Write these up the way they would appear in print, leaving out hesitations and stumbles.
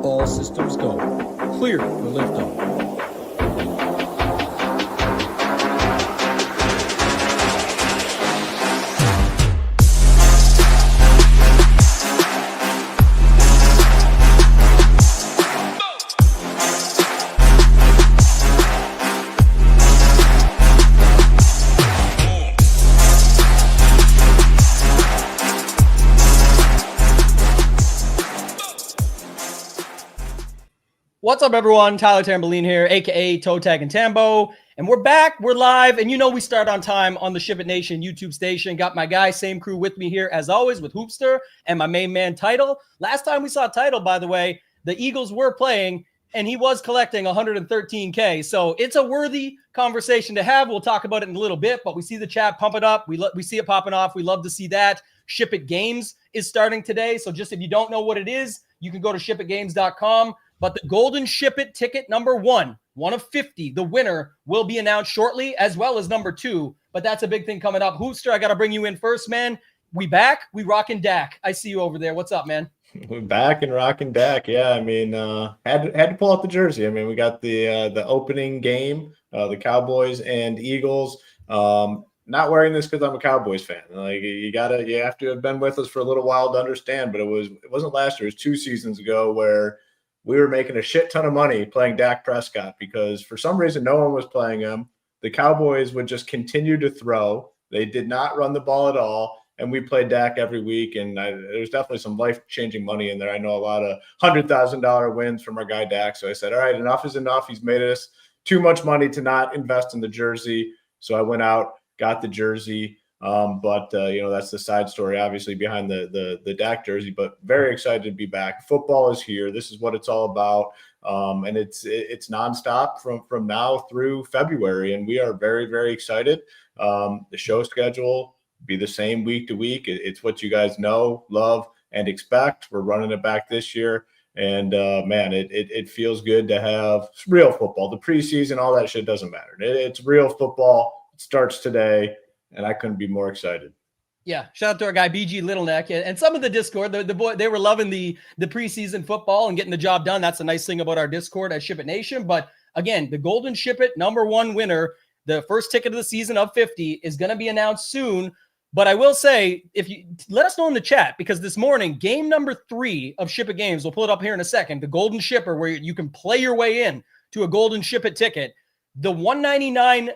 All systems go. Clear for liftoff. What's up, everyone? Tyler Tamboline here, aka ToeTagginTambo, and we're back. We're live, and you know we start on time on the SHIPIT Nation YouTube station. Got my guy, same crew with me here as always with Hoopster and my main man Title. Last time we saw Title, by the way, the Eagles were playing, and he was collecting 113K. So it's a worthy conversation to have. We'll talk about it in a little bit, but we see the chat pump it up. We see it popping off. We love to see that. SHIPIT Games is starting today. So just if you don't know what it is, you can go to shipitgames.com. But the Golden SHIPIT ticket number one of 50, the winner will be announced shortly, as well as number 2. But that's a big thing coming up. Hoopster, I got to bring you in first, man. We back. We rocking Dak. I see you over there. What's up, man? We're back and rocking Dak. Yeah, I mean, had to pull out the jersey. I mean, we got the opening game, the Cowboys and Eagles. Not wearing this because I'm a Cowboys fan. Like you have to have been with us for a little while to understand. But it wasn't last year. It was 2 seasons ago where we were making a shit ton of money playing Dak Prescott because for some reason no one was playing him. The Cowboys would just continue to throw. They did not run the ball at all, and we played Dak every week, and there's definitely some life-changing money in there. I know a lot of $100,000 wins from our guy Dak, so I said, all right, enough is enough. He's made us too much money to not invest in the jersey, so I went out, got the jersey. But that's the side story, obviously, behind the Dak jersey. But very excited to be back. Football is here. This is what it's all about, and it's nonstop from now through February, and we are very, very excited. The show schedule be the same week to week. It's what you guys know, love, and expect. We're running it back this year, and man, it feels good to have real football. The preseason, all that shit doesn't matter. It's real football. It starts today. And I couldn't be more excited. Yeah, shout out to our guy BG Littleneck and some of the Discord. The boy, they were loving the preseason football and getting the job done. That's a nice thing about our Discord at SHIPIT Nation. But again, the Golden SHIPIT number 1 winner, the first ticket of the season of 50, is going to be announced soon. But I will say, if you let us know in the chat, because this morning, game number 3 of SHIPIT Games, we'll pull it up here in a second, the Golden Shipper, where you can play your way in to a Golden SHIPIT ticket. The 199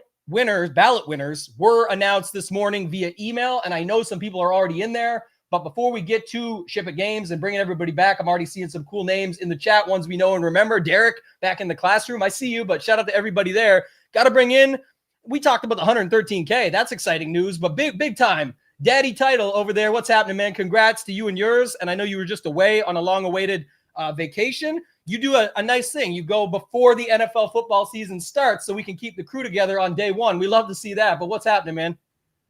ballot winners were announced this morning via email, and I know some people are already in there. But before we get to SHIPIT Games and bringing everybody back, I'm already seeing some cool names in the chat, ones we know and remember. Derek, back in the classroom, I see you, but shout out to everybody there. Got to bring in, we talked about the 113K. That's exciting news, but big time. Daddy Title over there. What's happening, man? Congrats to you and yours. And I know you were just away on a long-awaited vacation. You do a nice thing. You go before the NFL football season starts so we can keep the crew together on day 1. We love to see that. But what's happening, man?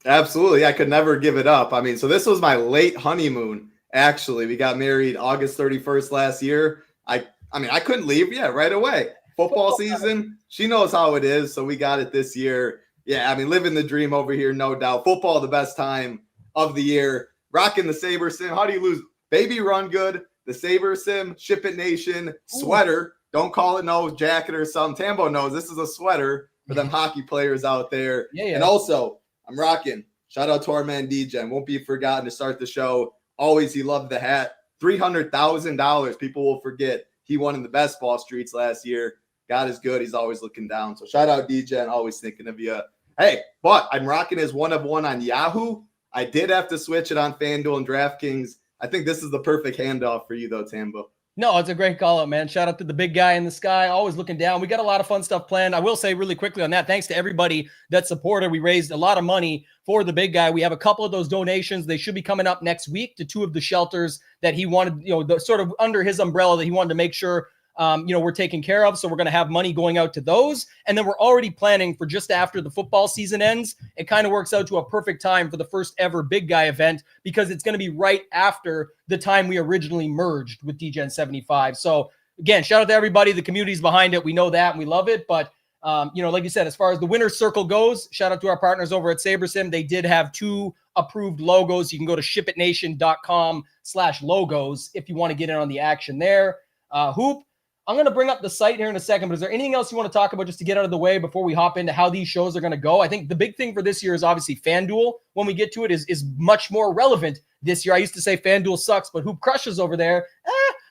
Absolutely. I could never give it up. I mean, so this was my late honeymoon, actually. We got married August 31st last year. I mean, I couldn't leave. Yeah, right away. Football season. She knows how it is. So we got it this year. Yeah, I mean, living the dream over here, no doubt. Football, the best time of the year. Rocking the Sabersim. How do you lose? Baby run good. The Sabersim, SHIPIT Nation sweater. Don't call it no jacket or something. Tambo knows this is a sweater for them hockey players out there. Yeah. And also, I'm rocking. Shout out to our man DJ. Won't be forgotten to start the show. Always, he loved the hat. $300,000. People will forget. He won in the best ball streets last year. God is good. He's always looking down. So shout out DJ and always thinking of you. Hey, but I'm rocking his 1 of 1 on Yahoo. I did have to switch it on FanDuel and DraftKings. I think this is the perfect handoff for you, though, Tambo. No, it's a great call out, man. Shout out to the big guy in the sky, always looking down. We got a lot of fun stuff planned. I will say really quickly on that, thanks to everybody that supported. We raised a lot of money for the big guy. We have a couple of those donations. They should be coming up next week to 2 of the shelters that he wanted, sort of under his umbrella that he wanted to make sure we're taken care of. So we're going to have money going out to those. And then we're already planning for just after the football season ends. It kind of works out to a perfect time for the first ever big guy event because it's going to be right after the time we originally merged with DGen 75. So again, shout out to everybody. The community's behind it. We know that and we love it. But, like you said, as far as the winner's circle goes, shout out to our partners over at Sabersim. They did have 2 approved logos. You can go to shipitnation.com/logos if you want to get in on the action there. Hoop, I'm going to bring up the site here in a second, but is there anything else you want to talk about just to get out of the way before we hop into how these shows are going to go? I think the big thing for this year is obviously FanDuel. When we get to it is much more relevant this year. I used to say FanDuel sucks, but Hoop crushes over there.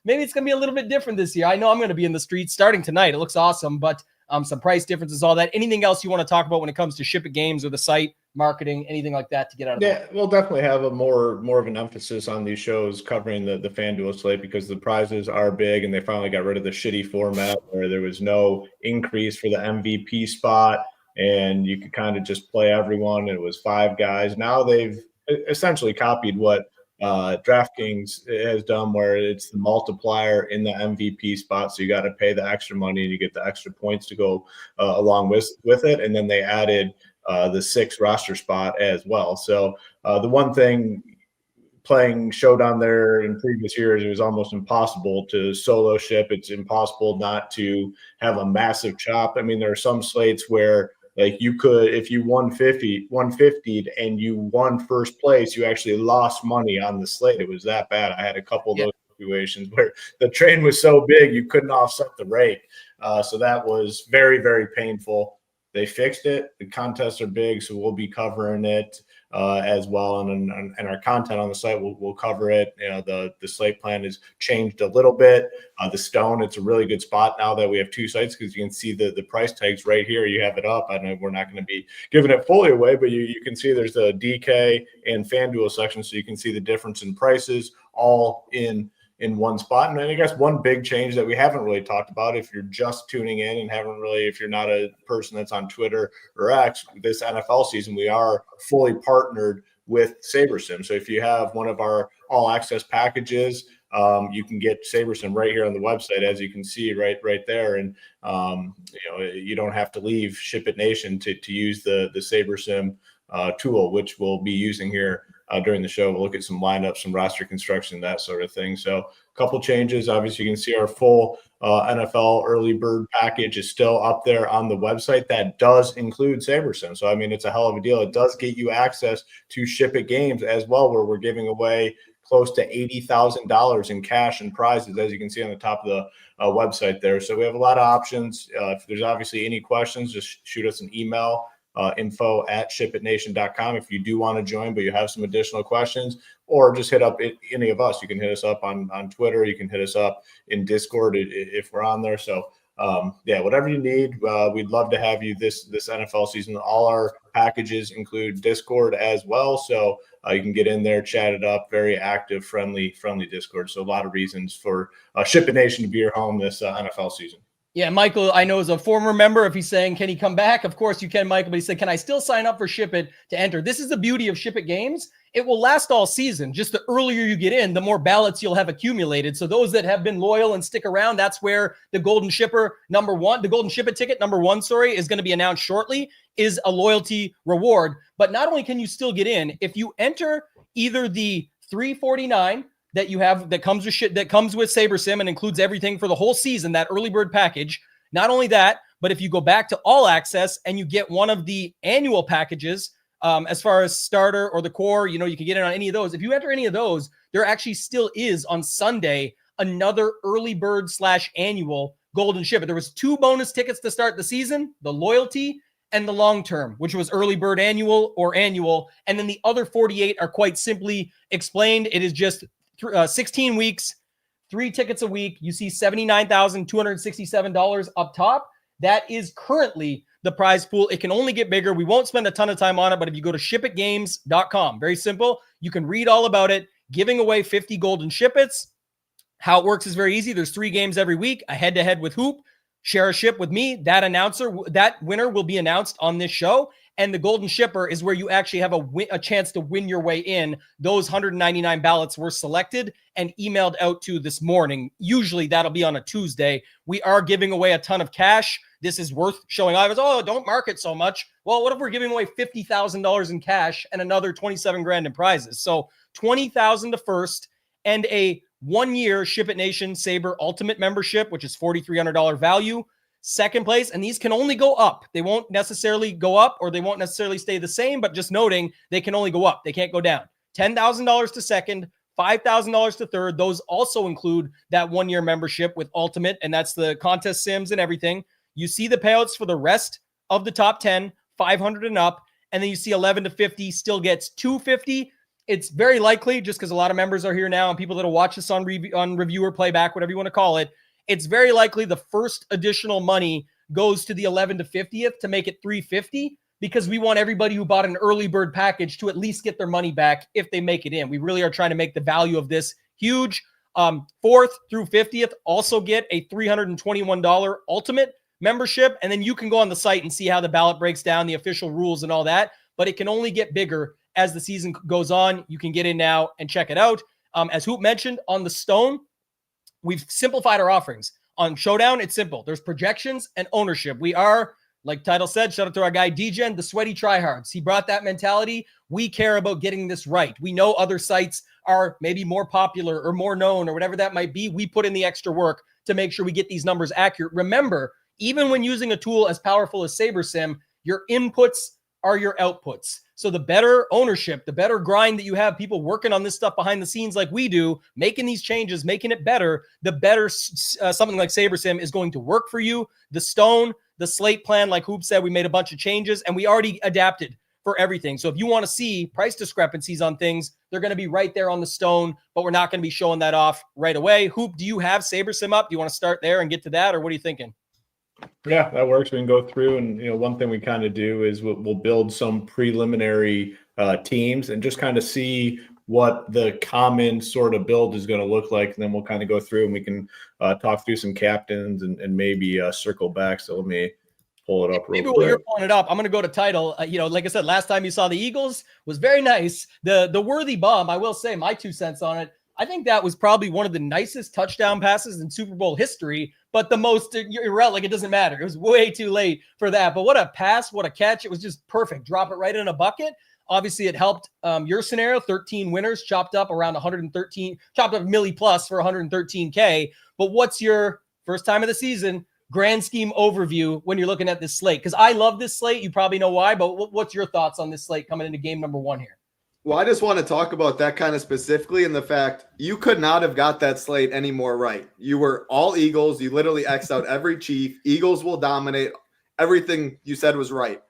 Maybe it's going to be a little bit different this year. I know I'm going to be in the streets starting tonight. It looks awesome, but some price differences, all that. Anything else you want to talk about when it comes to SHIPIT games or the site, marketing, anything like that to get out of the way? We'll definitely have a more of an emphasis on these shows covering the FanDuel slate because the prizes are big and they finally got rid of the shitty format where there was no increase for the MVP spot and you could kind of just play everyone. And it was 5 guys. Now they've essentially copied what DraftKings has done, where it's the multiplier in the MVP spot. So you got to pay the extra money and you get the extra points to go along with it. And then they added the 6 roster spot as well. So the one thing playing Showdown there in previous years, it was almost impossible to solo ship. It's impossible not to have a massive chop. I mean, there are some slates where like you could, if you 150'd and you won first place, you actually lost money on the slate. It was that bad. I had a couple of those situations where the train was so big you couldn't offset the rake. So that was very, very painful. They fixed it. The contests are big, so we'll be covering it as well. And our content on the site, we'll cover it. You know, the slate plan has changed a little bit. The Stone, it's a really good spot now that we have 2 sites because you can see the price tags right here. You have it up. I know we're not going to be giving it fully away, but you can see there's a DK and FanDuel section, so you can see the difference in prices all in one spot. And then I guess one big change that we haven't really talked about, if you're just tuning in and if you're not a person that's on Twitter or X, this NFL season, we are fully partnered with Sabersim. So if you have one of our all access packages, you can get Sabersim right here on the website, as you can see right there. And, you don't have to leave SHIPIT Nation to use the Sabersim tool, which we'll be using here during the show. We'll look at some lineups, some roster construction, that sort of thing. So a couple changes. Obviously, you can see our full NFL early bird package is still up there on the website. That does include Sabersim. So, I mean, it's a hell of a deal. It does get you access to SHIPIT games as well, where we're giving away close to $80,000 in cash and prizes, as you can see on the top of the website there. So we have a lot of options. If there's obviously any questions, just shoot us an email. info@shipitnation.com if you do want to join, but you have some additional questions, or just hit up any of us. You can hit us up on Twitter. You can hit us up in Discord if we're on there. So whatever you need, we'd love to have you this NFL season. All our packages include Discord as well. So you can get in there, chat it up, very active, friendly Discord. So a lot of reasons for SHIPIT Nation to be your home this NFL season. Yeah, Michael, I know, is a former member. If he's saying, can he come back? Of course you can, Michael. But he said, can I still sign up for SHIPIT to enter? This is the beauty of SHIPIT games. It will last all season. Just the earlier you get in, the more ballots you'll have accumulated. So those that have been loyal and stick around, that's where the Golden SHIPIT ticket number one, is going to be announced shortly, is a loyalty reward. But not only can you still get in, if you enter either the $349 that you have that comes with Sabersim and includes everything for the whole season, that early bird package. Not only that, but if you go back to all access and you get one of the annual packages, as far as starter or the core, you can get in on any of those. If you enter any of those, there actually still is on Sunday another early bird / annual Golden SHIPIT. There was 2 bonus tickets to start the season, the loyalty and the long term, which was early bird annual or annual. And then the other 48 are quite simply explained. It is just 16 weeks, 3 tickets a week. You see $79,267 up top. That is currently the prize pool. It can only get bigger. We won't spend a ton of time on it, but if you go to shipitgames.com, very simple, you can read all about it. Giving away 50 Golden SHIPITs. How it works is very easy. There's 3 games every week, a head-to-head with Hoop. Share a ship with me. That winner will be announced on this show. And the Golden SHIPIT is where you actually have a chance to win your way in. Those 199 ballots were selected and emailed out to this morning. Usually that'll be on a Tuesday. We are giving away a ton of cash. This is worth showing off. Don't market so much. Well, what if we're giving away $50,000 in cash and another $27,000 in prizes? So $20,000 to first, and a 1-year SHIPIT Nation Saber Ultimate membership, which is $4,300 value. Second place, and these can only go up. They won't necessarily go up, or they won't necessarily stay the same, but just noting they can only go up. They can't go down. $10,000 to second, $5,000 to third. Those also include that 1-year membership with Ultimate, and that's the contest sims and everything. You see the payouts for the rest of the top 10, 500 and up, and then you see 11 to 50 still gets 250. It's very likely, just because a lot of members are here now and people that'll watch this on review or playback, whatever you want to call it, it's very likely the first additional money goes to the 11 to 50th to make it 350, because we want everybody who bought an early bird package to at least get their money back if they make it in. We really are trying to make the value of this huge. 4th through 50th also get a $321 Ultimate membership, and then you can go on the site and see how the ballot breaks down, the official rules and all that, but it can only get bigger as the season goes on. You can get in now and check it out. As Hoop mentioned, on the Stone, we've simplified our offerings. On Showdown, it's simple. There's projections and ownership. We are, like title said, shout out to our guy DJen, the sweaty tryhards. He brought that mentality. We care about getting this right. We know other sites are maybe more popular or more known or whatever that might be. We put in the extra work to make sure we get these numbers accurate. Remember, even when using a tool as powerful as Sabersim, your inputs are your outputs. So the better ownership, the better grind that you have, people working on this stuff behind the scenes like we do, making these changes, making it better, the better something like Sabersim is going to work for you. The Stone, the slate plan, like Hoop said, we made a bunch of changes and we already adapted for everything. So if you want to see price discrepancies on things, they're going to be right there on the Stone, but we're not going to be showing that off right away. Hoop, do you have Sabersim up? Do you want to start there and get to that, or what are you thinking? Yeah, that works. We can go through, and one thing we kind of do is we'll build some preliminary teams and just kind of see what the common sort of build is going to look like, and then we'll kind of go through and we can talk through some captains and maybe circle back. So let me pull it up real quick. Maybe while you're pulling it up, I'm going to go to title. Like I said, last time you saw the Eagles was very nice. The worthy bomb, I will say my 2 cents on it. I think that was probably one of the nicest touchdown passes in Super Bowl history, but the most irrelevant. It doesn't matter. It was way too late for that. But what a pass, what a catch. It was just perfect. Drop it right in a bucket. Obviously, it helped your scenario. 13 winners, chopped up around 113, chopped up milli plus for 113K. But what's your first time of the season grand scheme overview when you're looking at this slate? Because I love this slate. You probably know why, but what's your thoughts on this slate coming into game number 1 here? Well, I just want to talk about that kind of specifically, and the fact you could not have got that slate any more right. You were all Eagles. You literally X'd out every Chief. Eagles will dominate. Everything you said was right.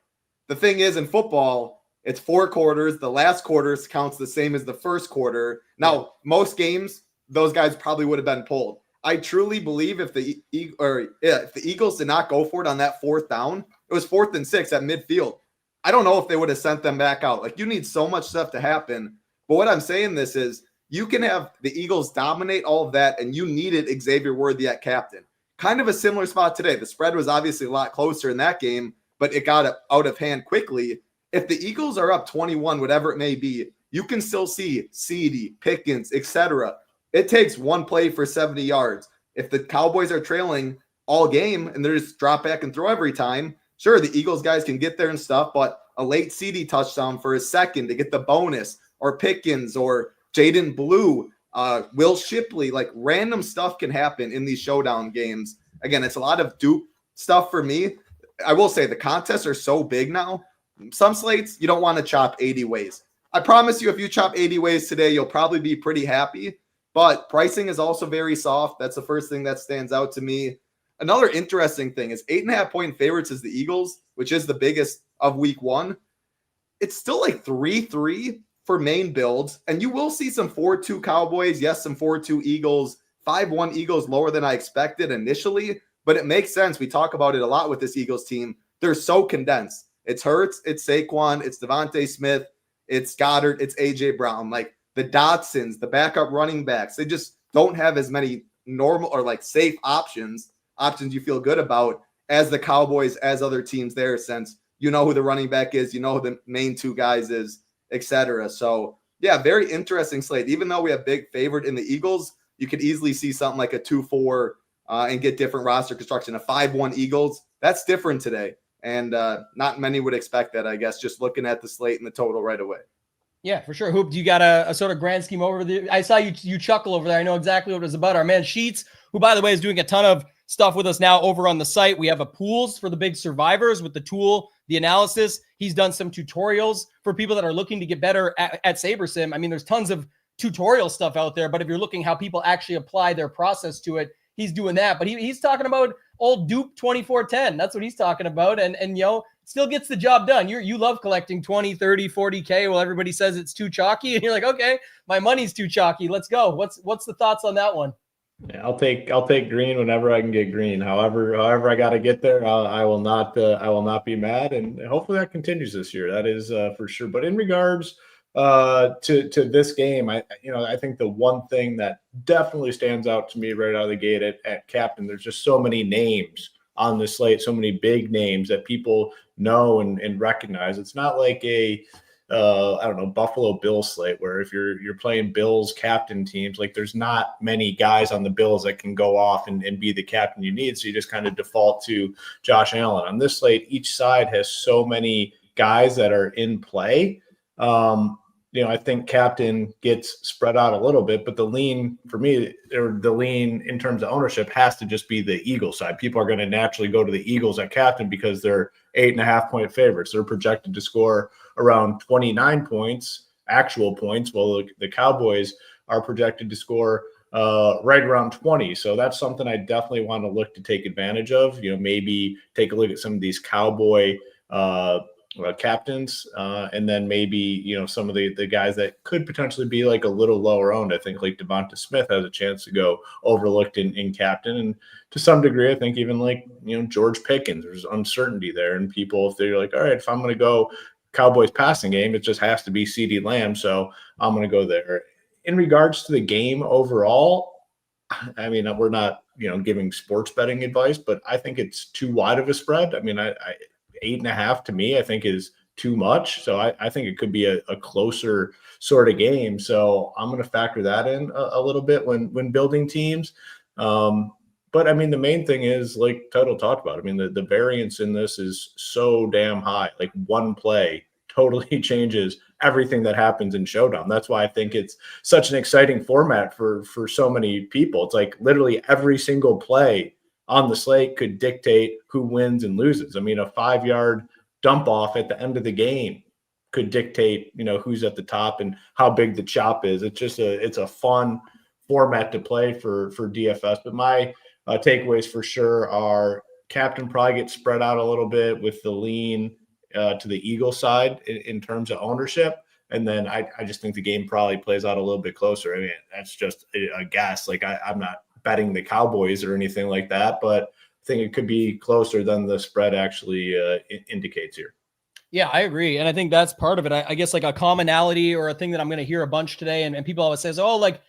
The thing is, in football, it's 4 quarters. The last quarter counts the same as the first quarter. Now, most games, those guys probably would have been pulled. I truly believe if the Eagles did not go for it on that 4th down, it was 4th and 6 at midfield. I don't know if they would have sent them back out. Like, you need so much stuff to happen. But what I'm saying this is, you can have the Eagles dominate all of that, and you needed Xavier Worthy at captain. Kind of a similar spot today. The spread was obviously a lot closer in that game, but it got out of hand quickly. If the Eagles are up 21, whatever it may be, you can still see CD, Pickens, etc. It takes one play for 70 yards. If the Cowboys are trailing all game and they're just drop back and throw every time, sure, the Eagles guys can get there and stuff, but a late CD touchdown for a second to get the bonus, or Pickens, or Jaden Blue, Will Shipley, like random stuff can happen in these showdown games. Again, it's a lot of dupe stuff for me. I will say the contests are so big now. Some slates, you don't want to chop 80 ways. I promise you, if you chop 80 ways today, you'll probably be pretty happy, but pricing is also very soft. That's the first thing that stands out to me. Another interesting thing is 8.5-point favorites is the Eagles, which is the biggest of week 1. It's still like 3-3 for main builds, and you will see some 4-2 Cowboys. Yes, some 4-2 Eagles, 5-1 Eagles, lower than I expected initially, but it makes sense. We talk about it a lot with this Eagles team. They're so condensed. It's Hurts, it's Saquon, it's Devontae Smith, it's Goddard, it's A.J. Brown. Like the Dotsons, the backup running backs, they just don't have as many normal or like safe options you feel good about as the Cowboys, as other teams there, since you know who the running back is, you know who the main 2 guys is, etc. So yeah, very interesting slate. Even though we have big favorite in the Eagles, you could easily see something like a 2-4 and get different roster construction. A 5-1 Eagles, that's different today. And not many would expect that, I guess, just looking at the slate and the total right away. Yeah, for sure. Hoop, do you got a sort of grand scheme over the? I saw you chuckle over there. I know exactly what it was about. Our man Sheets, who, by the way, is doing a ton of stuff with us now over on the site. We have a pools for the big survivors with the tool, the analysis. He's done some tutorials for people that are looking to get better at Sabersim. I mean, there's tons of tutorial stuff out there, but if you're looking how people actually apply their process to it, he's doing that. But he's talking about old dupe 2410. That's what he's talking about. And still gets the job done. You love collecting 20, 30, 40K while everybody says it's too chalky. And you're like, okay, my money's too chalky. Let's go. What's the thoughts on that one? Yeah, I'll take green whenever I can get green. However I got to get there, I will not be mad, and hopefully that continues this year. That is for sure. But in regards to this game, I think the one thing that definitely stands out to me right out of the gate at captain, there's just so many names on the slate, so many big names that people know and recognize. It's not like a Buffalo Bills slate where if you're playing Bills captain teams, like there's not many guys on the Bills that can go off and be the captain you need. So you just kind of default to Josh Allen. On this slate, each side has so many guys that are in play. I think captain gets spread out a little bit, but the lean for me, or the lean in terms of ownership, has to just be the Eagles side. People are going to naturally go to the Eagles at captain because they're 8.5-point favorites. They're projected to score around 29 points, actual points, while the Cowboys are projected to score right around 20. So that's something I definitely want to look to take advantage of. Maybe take a look at some of these Cowboy captains, and then maybe some of the guys that could potentially be like a little lower owned. I think like Devonta Smith has a chance to go overlooked in captain, and to some degree I think even like George Pickens, there's uncertainty there, and people, if they're like, all right, if I'm going to go Cowboys passing game, it just has to be CeeDee Lamb, so I'm going to go there. In regards to the game overall, I mean, we're not giving sports betting advice, but I think it's too wide of a spread. I mean, I 8.5 to me, I think is too much. So I think it could be a closer sort of game. So I'm going to factor that in a little bit when building teams. But I mean, the main thing is, like Tuttle talked about, I mean, the variance in this is so damn high. Like one play totally changes everything that happens in Showdown. That's why I think it's such an exciting format for so many people. It's like literally every single play on the slate could dictate who wins and loses. I mean, a 5-yard dump off at the end of the game could dictate, who's at the top and how big the chop is. It's just it's a fun format to play for DFS. But my takeaways for sure are captain probably gets spread out a little bit with the lean to the Eagle side in terms of ownership. And then I just think the game probably plays out a little bit closer. I mean, that's just a guess. Like I'm not betting the Cowboys or anything like that, but I think it could be closer than the spread actually indicates here. Yeah, I agree. And I think that's part of it. I guess like a commonality or a thing that I'm going to hear a bunch today. And people always says, oh, like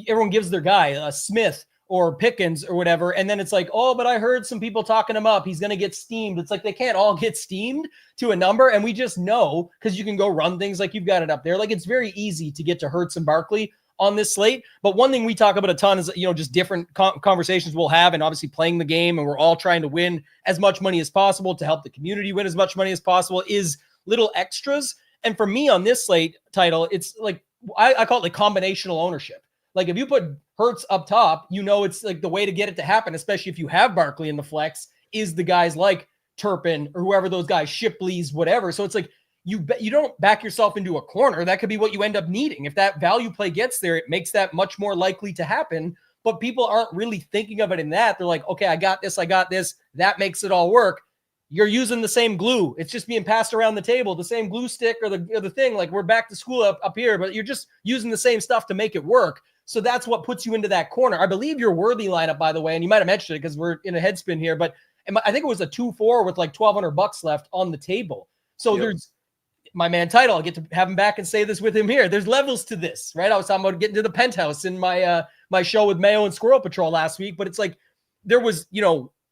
everyone gives their guy Smith or Pickens or whatever. And then it's like, oh, but I heard some people talking him up. He's going to get steamed. It's like, they can't all get steamed to a number. And we just know, because you can go run things like you've got it up there. Like it's very easy to get to Hurts and Barkley on this slate. But one thing we talk about a ton is, just different conversations we'll have, and obviously playing the game, and we're all trying to win as much money as possible to help the community win as much money as possible, is little extras. And for me on this slate title, it's like, I call it like combinational ownership. Like if you put Hurts up top, it's like the way to get it to happen, especially if you have Barkley in the flex, is the guys like Turpin or whoever those guys, Shipley's, whatever. So it's like, you don't back yourself into a corner. That could be what you end up needing. If that value play gets there, it makes that much more likely to happen. But people aren't really thinking of it in that. They're like, okay, I got this. That makes it all work. You're using the same glue. It's just being passed around the table, the same glue stick or the thing. Like we're back to school up here, but you're just using the same stuff to make it work. So that's what puts you into that corner. I believe your worthy lineup, by the way, and you might have mentioned it because we're in a head spin here, but I think it was a 2-4 with like $1,200 left on the table. So There's my man Title. I'll get to have him back and say this with him here. There's levels to this, right? I was talking about getting to the penthouse in my my show with Mayo and Squirrel Patrol last week, but it's like there was,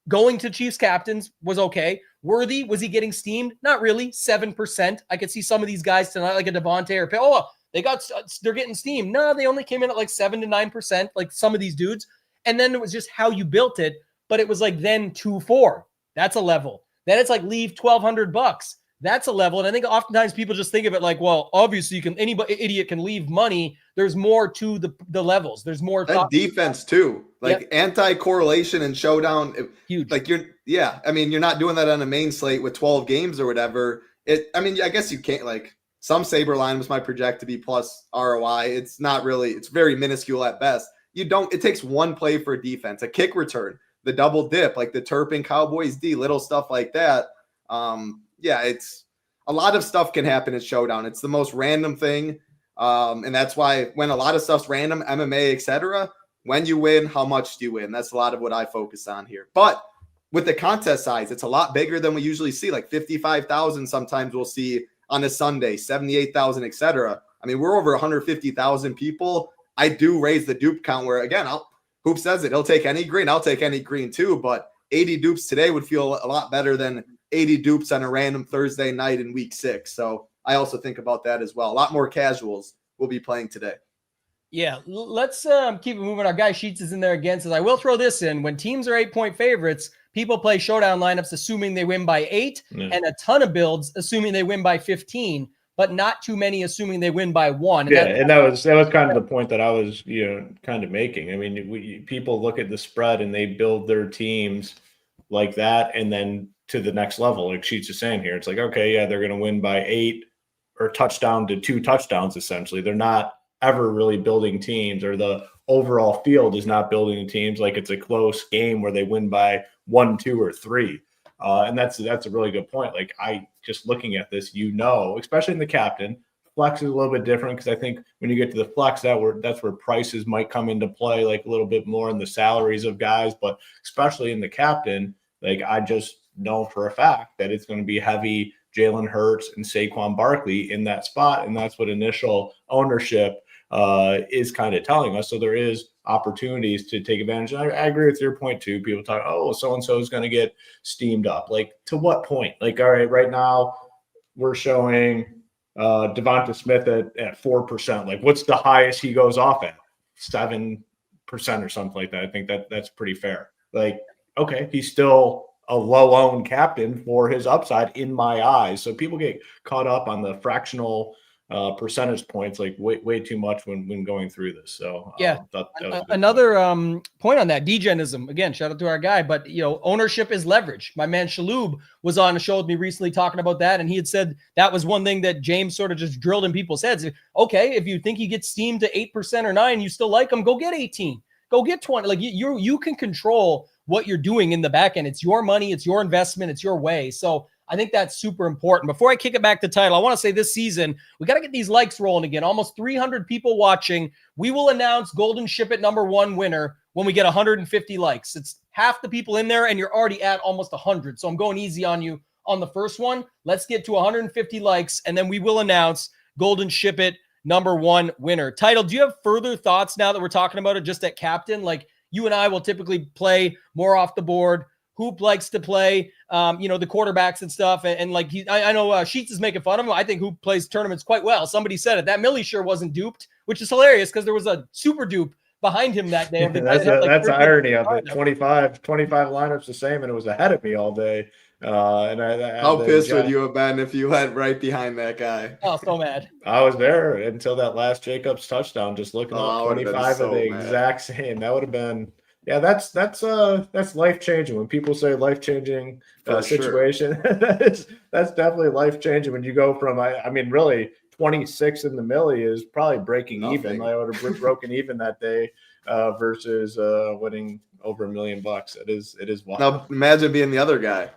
going to Chiefs captains was okay. Worthy, was he getting steamed? Not really. 7%. I could see some of these guys tonight, like a Devontae or they're getting steamed. No, they only came in at like 7 to 9%, like some of these dudes. And then it was just how you built it. But it was like then 2-4. That's a level. Then it's like leave $1,200. That's a level. And I think oftentimes people just think of it like, well, obviously any idiot can leave money. There's more to the levels. There's more. And defense too. Like anti-correlation and Showdown. Huge. Like you're not doing that on a main slate with 12 games or whatever. I guess you can't, like Some Saberline might project to be plus ROI. It's not really, it's very minuscule at best. It takes one play for a defense, a kick return, the double dip, like the Turpin Cowboys D, little stuff like that. It's a lot of stuff can happen at Showdown. It's the most random thing. And that's why when a lot of stuff's random, MMA, etc., when you win, how much do you win? That's a lot of what I focus on here. But with the contest size, it's a lot bigger than we usually see, like 55,000 sometimes we'll see on a Sunday, 78,000, etc. I mean, we're over 150,000 people. I do raise the dupe count where, again, Hoop says it. He'll take any green. I'll take any green too. But 80 dupes today would feel a lot better than 80 dupes on a random Thursday night in week 6. So I also think about that as well. A lot more casuals will be playing today. Yeah, let's keep it moving. Our guy Sheets is in there again. Says, I will throw this in. When teams are 8-point favorites, people play Showdown lineups assuming they win by 8 and a ton of builds assuming they win by 15. But not too many assuming they win by 1. And that was kind of the point that I was, kind of making. I mean, people look at the spread and they build their teams like that, and then to the next level, like Sheets is saying here, it's like, okay, yeah, they're going to win by 8 or touchdown to 2 touchdowns. Essentially, they're not ever really building teams, or the overall field is not building teams. Like it's a close game where they win by 1, 2, or 3. And that's a really good point. Like I just looking at this, especially in the captain, flex is a little bit different because I think when you get to the flex, that's where prices might come into play, like a little bit more in the salaries of guys. But especially in the captain, like I just know for a fact that it's going to be heavy Jalen Hurts and Saquon Barkley in that spot, and that's what initial ownership is kind of telling us. So there is opportunities to take advantage. And I agree with your point too. People talk, oh, so-and-so is going to get steamed up. Like to what point? Like, all right, right now we're showing Devonta Smith at 4%. Like what's the highest he goes off at? 7% or something like that. I think that's pretty fair. Like, okay, he's still a low-owned captain for his upside in my eyes. So people get caught up on the fractional percentage points like way too much when going through this. So yeah, another point on that, degenism. Again, shout out to our guy, but ownership is leverage. My man Shaloub was on a show with me recently talking about that, and he had said that was one thing that James sort of just drilled in people's heads. Okay, if you think he gets steamed to 8% or 9%, you still like him, go get 18, go get 20. Like you can control what you're doing in the back end. It's your money, it's your investment, it's your way. So I think that's super important. Before I kick it back to title, I want to say this season, we got to get these likes rolling again. Almost 300 people watching. We will announce Golden SHIPIT #1 winner when we get 150 likes. It's half the people in there, and you're already at almost 100. So I'm going easy on you on the first one. Let's get to 150 likes, and then we will announce Golden SHIPIT #1 winner. Title, do you have further thoughts now that we're talking about it just at captain? Like you and I will typically play more off the board. Hoop likes to play, the quarterbacks and stuff. And like I know Sheets is making fun of him. I think Hoop plays tournaments quite well. Somebody said it. That Millie sure wasn't duped, which is hilarious because there was a super dupe behind him that day. That's the irony of it. 25 lineups the same, and it was ahead of me all day. How pissed would you have been if you had right behind that guy? Oh, so mad. I was there until that last Jacobs touchdown, just looking up 25 of the exact same. That would have been. Yeah, that's life changing. When people say life changing situation, that's definitely life changing. When you go from I mean, really 26 in the milli is probably breaking even. I would have broken even that day versus winning over $1 million. It is wild. Now imagine being the other guy.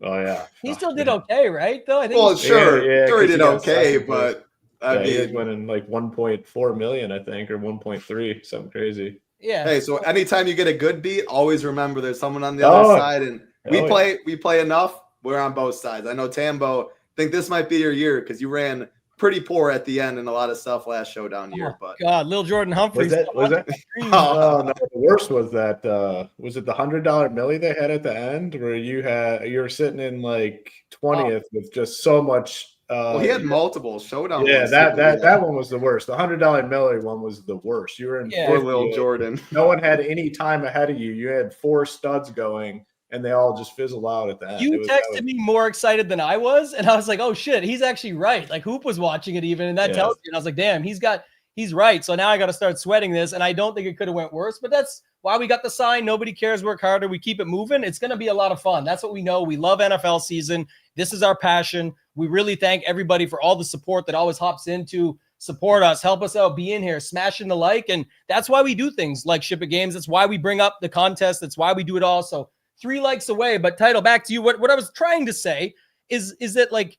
Oh yeah, he still did okay, right? Though I think. Well, sure, he did okay, but I mean, he was winning like 1.4 million, I think, or 1.3, something crazy. Yeah. Hey, so anytime you get a good beat, always remember there's someone on the other side, and we play enough. We're on both sides. I know Tambo. Think this might be your year because you ran pretty poor at the end and a lot of stuff last Showdown year. But God, Lil Jordan Humphries. Was that? Oh, no, the worst was that. Was it the $100 milli they had at the end where you were sitting in like 20th with just so much. Well, he had multiple Showdown. Yeah, that one was the worst. The $100 milli one was the worst. You were in poor Lil Jordan. No one had any time ahead of you. You had 4 studs going, and they all just fizzle out at the end. You texted me more excited than I was, and I was like, "Oh shit, he's actually right." Like Hoop was watching it even, and that tells you. And I was like, "Damn, he's right." So now I got to start sweating this, and I don't think it could have went worse. But that's why we got the sign. Nobody cares, work harder. We keep it moving. It's going to be a lot of fun. That's what we know. We love NFL season. This is our passion. We really thank everybody for all the support that always hops in to support us, help us out, be in here, smashing the like. And that's why we do things like Ship It Games. That's why we bring up the contest. That's why we do it all. So 3 likes away. But Title, back to you. What I was trying to say is that like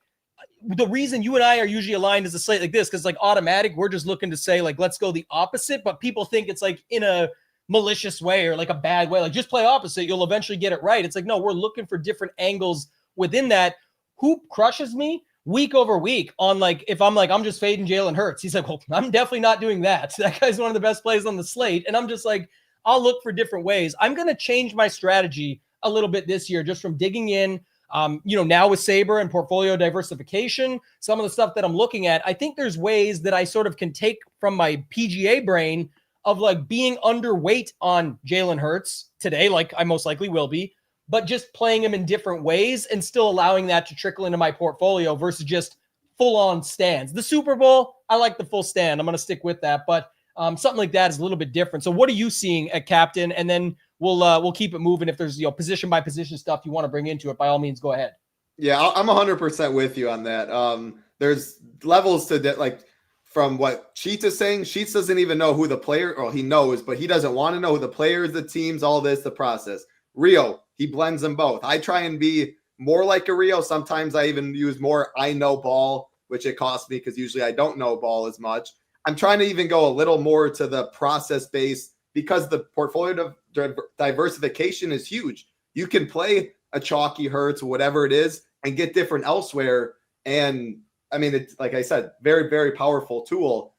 the reason you and I are usually aligned is a slate like this, because like automatic, we're just looking to say like, let's go the opposite. But people think it's like in a malicious way or like a bad way, like just play opposite. You'll eventually get it right. It's like, no, we're looking for different angles within that. Hoop crushes me week over week on like, if I'm like, I'm just fading Jalen Hurts. He's like, well, I'm definitely not doing that. That guy's one of the best plays on the slate. And I'm just like, I'll look for different ways. I'm going to change my strategy a little bit this year, just from digging in, now with Saber and portfolio diversification, some of the stuff that I'm looking at, I think there's ways that I sort of can take from my PGA brain of like being underweight on Jalen Hurts today, like I most likely will be, but just playing him in different ways and still allowing that to trickle into my portfolio versus just full on stands. The Super Bowl, I like the full stand. I'm going to stick with that, but something like that is a little bit different. So what are you seeing at Captain? And then we'll keep it moving. If there's, position by position stuff you want to bring into it, by all means, go ahead. Yeah, I'm 100% with you on that. There's levels to that, like from what Sheets is saying. Sheets doesn't even know who the player, or he knows, but he doesn't want to know who the players, the teams, all this, the process. Rio, he blends them both. I try and be more like a Rio. Sometimes I even use more I know ball, which it costs me because usually I don't know ball as much. I'm trying to even go a little more to the process base because the portfolio diversification is huge. You can play a chalky Hurts, whatever it is, and get different elsewhere. And I mean, it's like I said, very, very powerful tool.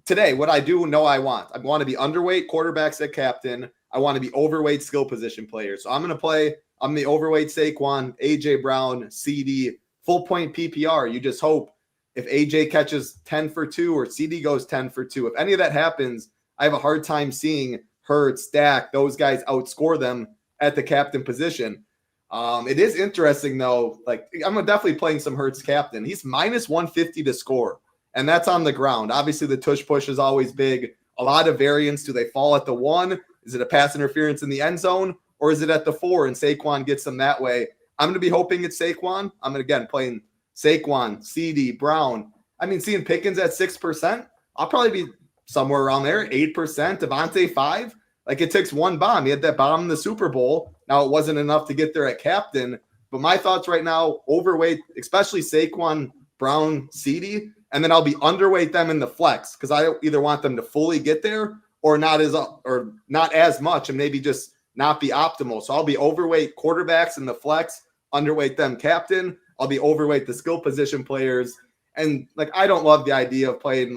Today, what I do know I want to be underweight quarterbacks at captain. I want to be overweight skill position players. So I'm going to play, I'm the overweight Saquon, AJ Brown, CD, full point PPR. You just hope if AJ catches 10 for 2 or CD goes 10 for 2, if any of that happens, I have a hard time seeing Hurts, Dak, those guys outscore them at the captain position. It is interesting though. Like I'm definitely playing some Hurts captain. He's minus 150 to score, and that's on the ground. Obviously the tush push is always big. A lot of variance. Do they fall at the 1? Is it a pass interference in the end zone, or is it at the 4 and Saquon gets them that way? I'm going to be hoping it's Saquon. I'm again playing Saquon, CD, Brown. I mean, seeing Pickens at 6%, I'll probably be somewhere around there, 8%. Devontae 5%. Like it takes one bomb. He had that bomb in the Super Bowl. Now it wasn't enough to get there at captain, but my thoughts right now, overweight, especially Saquon, Brown, CD, and then I'll be underweight them in the flex because I either want them to fully get there or not as much and maybe just not be optimal. So I'll be overweight quarterbacks in the flex, underweight them captain. I'll be overweight the skill position players. And like, I don't love the idea of playing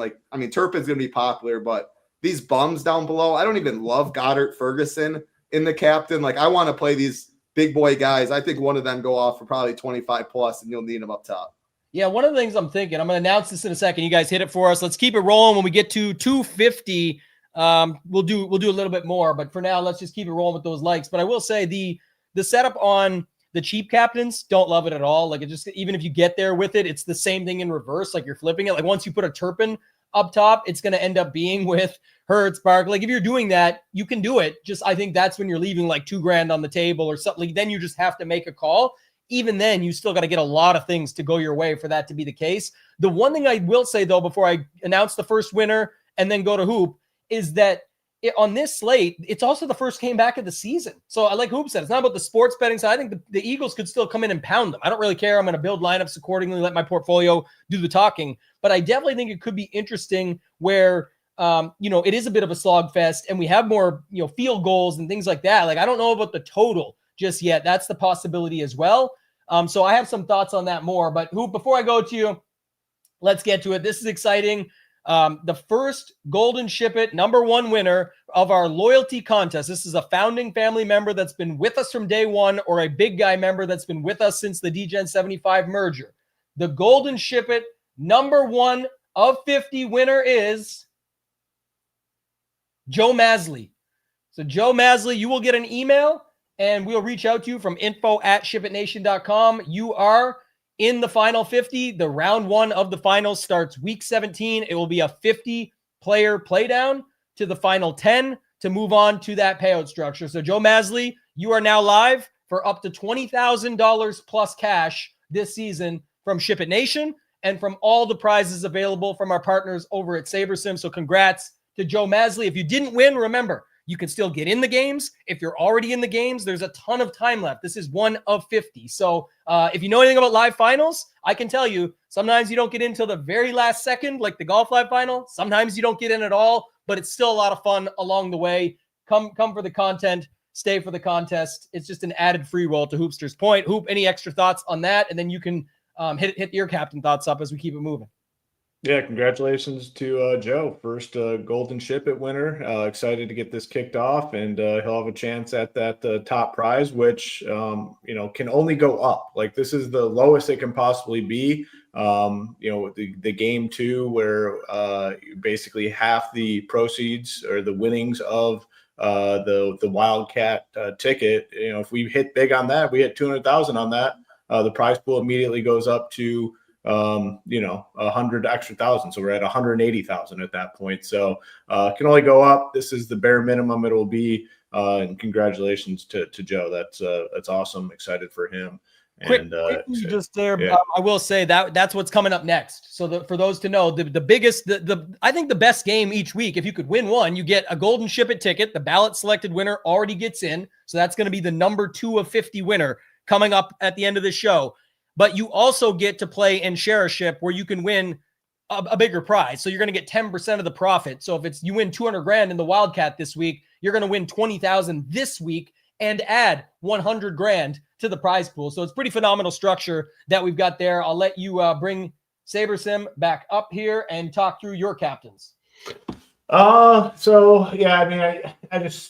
Turpin's going to be popular, but these bums down below, I don't even love Goddard, Ferguson in the captain. Like I want to play these big boy guys. I think one of them go off for probably 25 plus and you'll need them up top. Yeah, one of the things I'm thinking, I'm going to announce this in a second. You guys hit it for us. Let's keep it rolling. When we get to 250, we'll do a little bit more. But for now, let's just keep it rolling with those likes. But I will say the setup on the cheap captains, don't love it at all. Like it just, even if you get there with it, it's the same thing in reverse. Like you're flipping it. Like once you put a Turpin up top, it's going to end up being with Hurts, Barkley. Like if you're doing that, you can do it. Just I think that's when you're leaving like $2,000 on the table or something. Then you just have to make a call. Even then, you still got to get a lot of things to go your way for that to be the case. The one thing I will say, though, before I announce the first winner and then go to Hoop, is that on this slate, it's also the first game back of the season. So like Hoop said, it's not about the sports betting. So I think the Eagles could still come in and pound them. I don't really care. I'm going to build lineups accordingly, let my portfolio do the talking. But I definitely think it could be interesting where, it is a bit of a slogfest and we have more, field goals and things like that. Like, I don't know about the total just yet. That's the possibility as well. So I have some thoughts on that more, but Hoop, before I go to you, let's get to it. This is exciting. The first Golden Ship It #1 winner of our loyalty contest. This is a founding family member that's been with us from day one, or a big guy member that's been with us since the DGen 75 merger. The Golden Ship It #1 of 50 winner is Joe Masley. So Joe Masley, you will get an email and we'll reach out to you from info@shipitnation.com. You are in the final 50. The round 1 of the finals starts week 17. It will be a 50-player playdown to the final 10 to move on to that payout structure. So Joe Masley, you are now live for up to $20,000 plus cash this season from SHIPIT Nation and from all the prizes available from our partners over at Sabersim. So congrats to Joe Masley. If you didn't win, remember, you can still get in the games. If you're already in the games, there's a ton of time left. This is 1 of 50. So if you know anything about live finals, I can tell you, sometimes you don't get in till the very last second, like the golf live final. Sometimes you don't get in at all, but it's still a lot of fun along the way. Come for the content, stay for the contest. It's just an added free roll to Hoopster's point. Hoop, any extra thoughts on that? And then you can hit your captain thoughts up as we keep it moving. Yeah, congratulations to Joe. First Golden SHIPIT winner. Excited to get this kicked off, and he'll have a chance at that top prize, which can only go up. Like, this is the lowest it can possibly be. The game 2, where basically half the proceeds or the winnings of the Wildcat ticket. If we hit big on that, we hit 200,000 on that. The prize pool immediately goes up to 100 extra thousand. So we're at 180,000 at that point. So it can only go up. This is the bare minimum it will be. And congratulations to Joe. That's awesome. Excited for him. And just there, yeah. I will say that's what's coming up next. So for those to know, the biggest, I think the best game each week, if you could win one, you get a Golden SHIPIT ticket. The ballot selected winner already gets in. So that's going to be the number 2 of 50 winner coming up at the end of the show. But you also get to play and share a ship where you can win a bigger prize. So you're going to get 10% of the profit. So if you win 200 grand in the Wildcat this week, you're going to win 20,000 this week and add 100 grand to the prize pool. So it's pretty phenomenal structure that we've got there. I'll let you bring Sabersim back up here and talk through your captains. So yeah, I mean,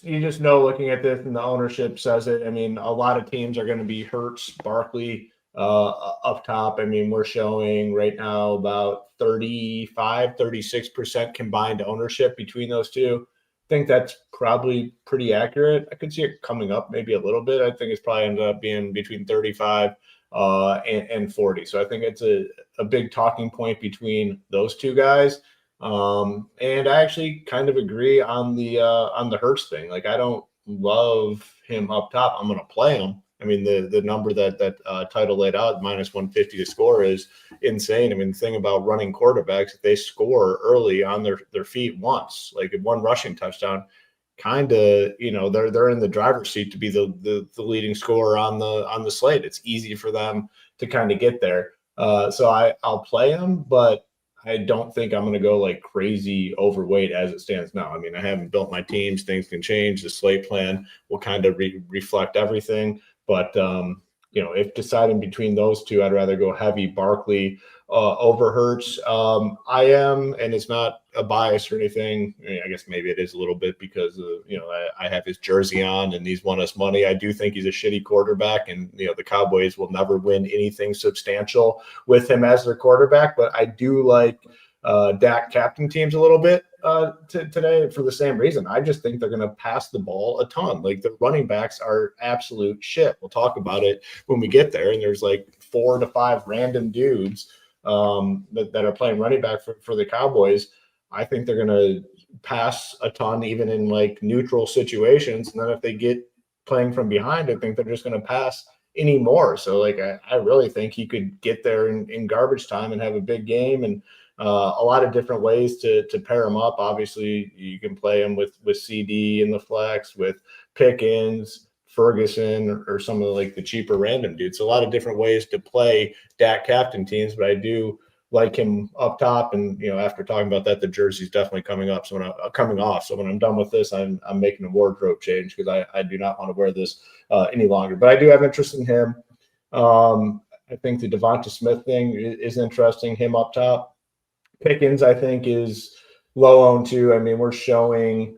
you just know, looking at this, and the ownership says it. I mean, a lot of teams are going to be Hurts, Barkley, up top. I mean, we're showing right now about 36% combined ownership between those two. I think that's probably pretty accurate. I could see it coming up maybe a little bit. I think it's probably ended up being between 35 and 40. So I think it's a big talking point between those two guys. And I actually kind of agree on the Hurts thing. Like, I don't love him up top. I'm going to play him. I mean, the number that title laid out, minus 150 to score, is insane. I mean, the thing about running quarterbacks, if they score early on their feet once, like one rushing touchdown, kind of, they're in the driver's seat to be the leading scorer on the slate. It's easy for them to kind of get there. So I'll play them, but I don't think I'm going to go like crazy overweight as it stands now. I mean, I haven't built my teams. Things can change. The slate plan will kind of reflect everything. But, if deciding between those two, I'd rather go heavy Barkley over Hurts. I am, and it's not a bias or anything. I guess maybe it is a little bit because, I have his jersey on and he's won us money. I do think he's a shitty quarterback, and, the Cowboys will never win anything substantial with him as their quarterback. But I do like Dak captain teams a little bit today for the same reason. I just think they're going to pass the ball a ton. Like, the running backs are absolute shit. We'll talk about it when we get there. And there's like 4 to 5 random dudes that are playing running back for the Cowboys. I think they're going to pass a ton, even in like neutral situations. And then if they get playing from behind, I think they're just going to pass anymore. So like, I really think he could get there in garbage time and have a big game. And a lot of different ways to pair him up. Obviously, you can play him with CD in the flex, with Pickens, Ferguson, or some of the cheaper random dudes. A lot of different ways to play Dak captain teams, but I do like him up top. And after talking about that, the jersey's definitely coming up. So when I'm done with this, I'm making a wardrobe change, because I do not want to wear this any longer. But I do have interest in him. I think the Devonta Smith thing is interesting. Him up top. Pickens, I think, is low owned too. I mean, we're showing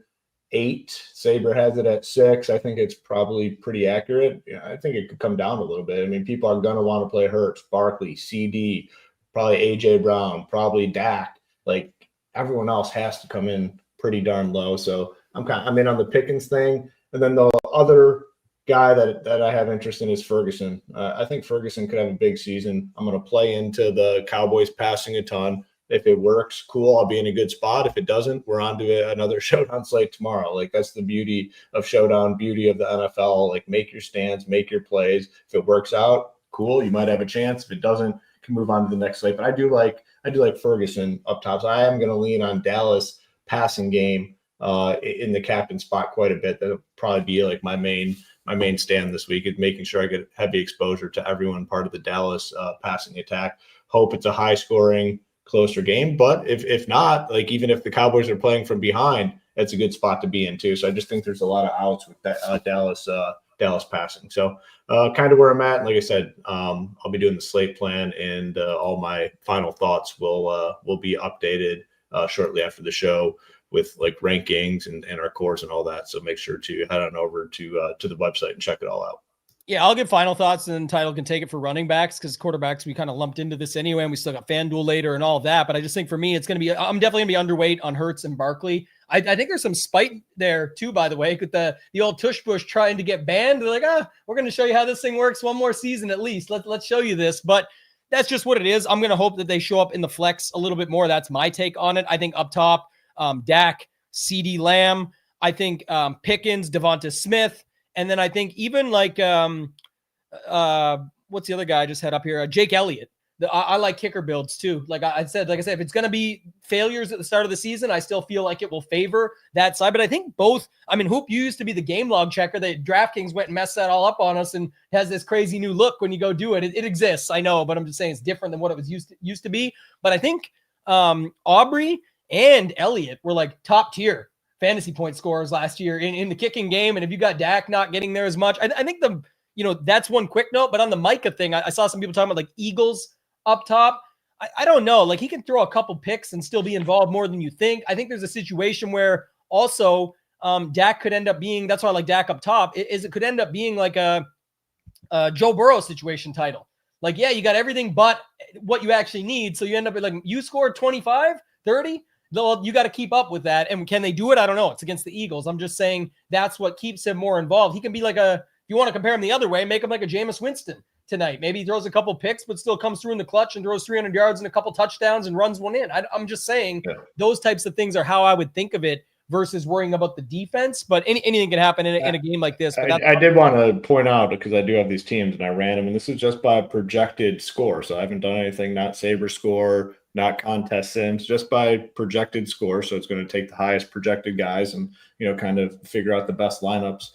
8. Saber has it at 6. I think it's probably pretty accurate. I think it could come down a little bit. I mean, people are going to want to play Hurts, Barkley, CD, probably AJ Brown, probably Dak. Like, everyone else has to come in pretty darn low. So I'm in on the Pickens thing. And then the other guy that I have interest in is Ferguson. I think Ferguson could have a big season. I'm going to play into the Cowboys passing a ton. If it works, cool, I'll be in a good spot. If it doesn't, we're on to another Showdown slate tomorrow. Like, that's the beauty of Showdown, beauty of the NFL. Like, make your stands, make your plays. If it works out, cool, you might have a chance. If it doesn't, you can move on to the next slate. But I do like Ferguson up top. So I am going to lean on Dallas passing game in the captain spot quite a bit. That'll probably be like my main stand this week, is making sure I get heavy exposure to everyone part of the Dallas passing attack. Hope it's a high scoring, closer game. But if not, like, even if the Cowboys are playing from behind, that's a good spot to be in too. So I just think there's a lot of outs with that Dallas passing. So kind of where I'm at. Like I said, I'll be doing the slate plan, and all my final thoughts will be updated shortly after the show with like rankings and our cores and all that. So make sure to head on over to the website and check it all out. Yeah, I'll give final thoughts, and then Title can take it for running backs, because quarterbacks we kind of lumped into this anyway, and we still got FanDuel later and all of that. But I just think for me, I'm definitely gonna be underweight on Hurts and Barkley. I think there's some spite there too, by the way, with the old tush push trying to get banned. They're like, we're gonna show you how this thing works one more season at least. Let's show you this. But that's just what it is. I'm gonna hope that they show up in the flex a little bit more. That's my take on it. I think up top, Dak, CeeDee Lamb. I think Pickens, Devonta Smith. And then I think even like, what's the other guy I just had up here? Jake Elliott. I like kicker builds too. Like I said, if it's going to be failures at the start of the season, I still feel like it will favor that side. But I think both, Hoop, you used to be the game log checker. That DraftKings went and messed that all up on us and has this crazy new look when you go do it. It exists, I know, but I'm just saying it's different than what it was used to be. But I think Aubrey and Elliott were like top tier fantasy point scorers last year in the kicking game. And if you got Dak not getting there as much, I think that's one quick note. But on the Micah thing, I saw some people talking about like Eagles up top. I don't know. Like, he can throw a couple picks and still be involved more than you think. I think there's a situation where also Dak could end up being, that's why I like Dak up top, it could end up being like a Joe Burrow situation Title. Like, yeah, you got everything but what you actually need. So you end up with like, you scored 25, 30. You got to keep up with that. And can they do it? I don't know. It's against the Eagles. I'm just saying that's what keeps him more involved. He can be like if you want to compare him the other way, make him like a Jameis Winston tonight. Maybe he throws a couple picks, but still comes through in the clutch and throws 300 yards and a couple touchdowns and runs one in. I'm just saying those types of things are how I would think of it versus worrying about the defense. But anything can happen in a game like this. But I did want to point out, because I do have these teams and I ran them, and this is just by projected score. So I haven't done anything, not Saber score, not contest sims, just by projected score. So it's going to take the highest projected guys and, kind of figure out the best lineups.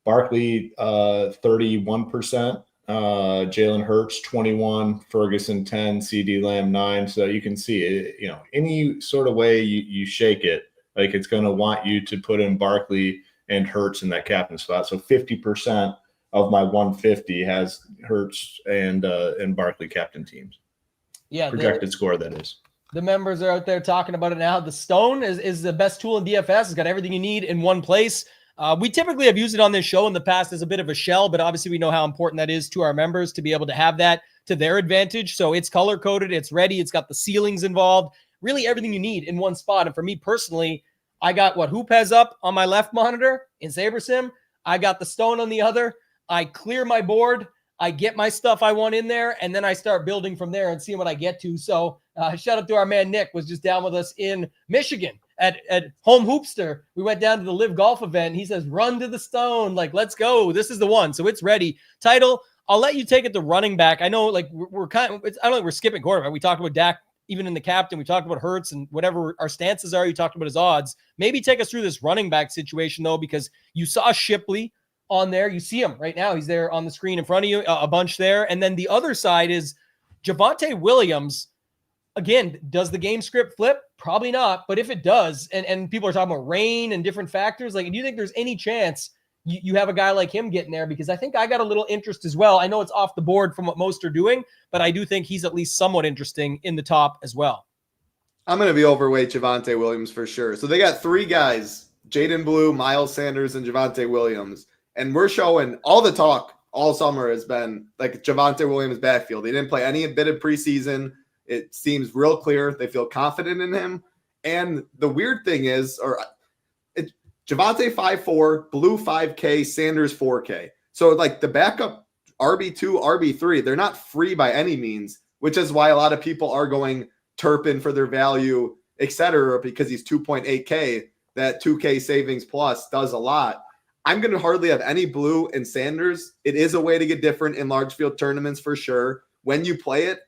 Barkley, 31%, Jalen Hurts, 21, Ferguson, 10, CeeDee Lamb, 9. So you can see it, any sort of way you shake it, like, it's going to want you to put in Barkley and Hurts in that captain spot. So 50% of my 150 has Hurts and Barkley captain teams. Yeah, projected score, that is. The members are out there talking about it now. The Stone is the best tool in DFS. It's got everything you need in one place. We typically have used it on this show in the past as a bit of a shell, but obviously we know how important that is to our members to be able to have that to their advantage. So it's color-coded, it's ready, it's got the ceilings involved, really everything you need in one spot. And for me personally, I got what Hoop has up on my left monitor in Sabersim. I got the Stone on the other. I clear my board. I get my stuff I want in there, and then I start building from there and seeing what I get to. So shout out to our man Nick, was just down with us in Michigan at Home Hoopster. We went down to the Live Golf event. He says, run to the Stone. Like, let's go. This is the one. So it's ready. Title, I'll let you take it to running back. I know, like, we're kind of, I don't think we're skipping quarterback. We talked about Dak, even in the captain. We talked about Hurts and whatever our stances are. You talked about his odds. Maybe take us through this running back situation, though, because you saw Shipley on there. You see him right now. He's there on the screen in front of you, a bunch there. And then the other side is Javonte Williams. Again, does the game script flip? Probably not. But if it does, and people are talking about rain and different factors, like, do you think there's any chance you have a guy like him getting there? Because I think I got a little interest as well. I know it's off the board from what most are doing, but I do think he's at least somewhat interesting in the top as well. I'm going to be overweight Javonte Williams for sure. So they got three guys, Jaden Blue, Miles Sanders, and Javonte Williams. And we're showing all the talk all summer has been like Javonte Williams backfield. They didn't play any bit of preseason. It seems real clear. They feel confident in him. And the weird thing is, Javonte 5'4", Blue 5K, Sanders 4K. So like the backup RB2, RB3, they're not free by any means, which is why a lot of people are going Turpin for their value, etc., because he's 2.8K, that 2K savings plus does a lot. I'm going to hardly have any blue and Sanders. It is a way to get different in large field tournaments for sure. When you play it,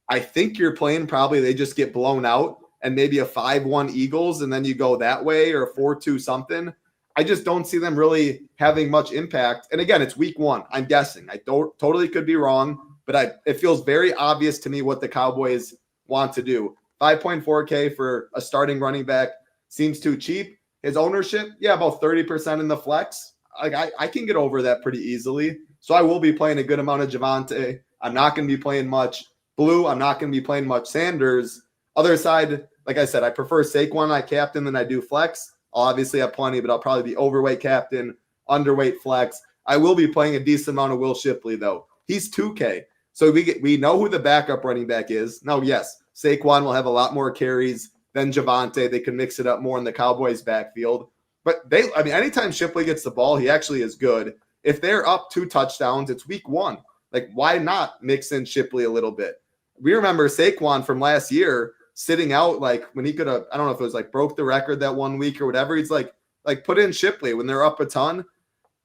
I think you're playing probably they just get blown out and maybe a 5-1 Eagles, and then you go that way, or a 4-2 something. I just don't see them really having much impact. And again, it's week 1. I'm guessing. I don't totally could be wrong, but it feels very obvious to me what the Cowboys want to do. 5.4K for a starting running back seems too cheap. His ownership, yeah, about 30% in the flex. I can get over that pretty easily. So I will be playing a good amount of Javonte. I'm not going to be playing much blue. I'm not going to be playing much Sanders. Other side, like I said, I prefer Saquon I captain than I do flex. I'll obviously have plenty, but I'll probably be overweight captain, underweight flex. I will be playing a decent amount of Will Shipley, though. He's 2K. So we know who the backup running back is. Now, yes, Saquon will have a lot more carries than Javonte. They can mix it up more in the Cowboys backfield. But anytime Shipley gets the ball, he actually is good. If they're up 2 touchdowns, it's week 1. Like, why not mix in Shipley a little bit? We remember Saquon from last year sitting out, like when he could have, I don't know if it was like broke the record that 1 week or whatever. He's like put in Shipley when they're up a ton.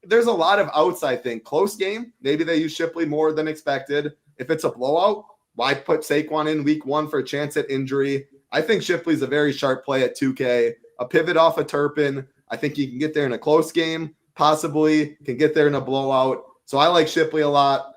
There's a lot of outs, I think. Close game, maybe they use Shipley more than expected. If it's a blowout, why put Saquon in week 1 for a chance at injury? I think Shipley's a very sharp play at 2K. A pivot off of Turpin. I think he can get there in a close game, possibly can get there in a blowout. So I like Shipley a lot.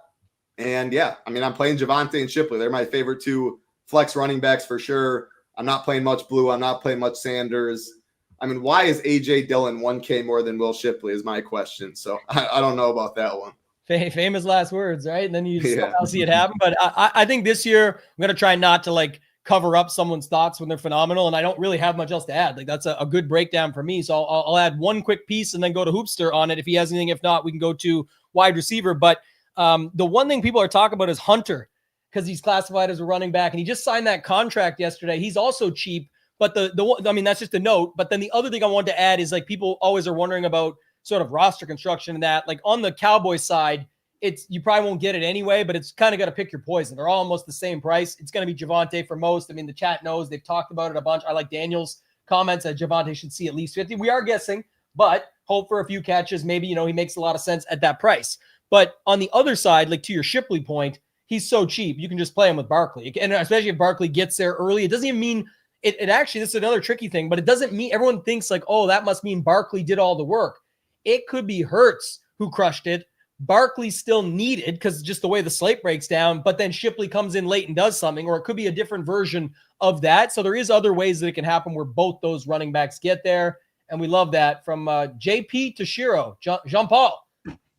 And yeah, I'm playing Javonte and Shipley. They're my favorite 2 flex running backs for sure. I'm not playing much blue. I'm not playing much Sanders. Why is A.J. Dillon 1K more than Will Shipley is my question. So I don't know about that one. Famous last words, right? And then you somehow see it happen. But I think this year I'm going to try not to cover up someone's thoughts when they're phenomenal. And I don't really have much else to add. That's a good breakdown for me. So I'll add one quick piece and then go to Hoopster on it if he has anything. If not, we can go to wide receiver. But the one thing people are talking about is Hunter, because he's classified as a running back and he just signed that contract yesterday. He's also cheap, but that's just a note. But then the other thing I wanted to add is people always are wondering about sort of roster construction and that. On the Cowboys side, you probably won't get it anyway, but it's kind of got to pick your poison. They're all almost the same price. It's going to be Javonte for most. The chat knows they've talked about it a bunch. I like Daniel's comments that Javonte should see at least 50. We are guessing, but hope for a few catches. Maybe, he makes a lot of sense at that price. But on the other side, to your Shipley point, he's so cheap. You can just play him with Barkley. And especially if Barkley gets there early, it doesn't even mean it actually, this is another tricky thing, but it doesn't mean everyone thinks that must mean Barkley did all the work. It could be Hurts who crushed it. Barkley still needed because just the way the slate breaks down, but then Shipley comes in late and does something, or it could be a different version of that. So there is other ways that it can happen where both those running backs get there. And we love that from JP to Shiro, Jean-Paul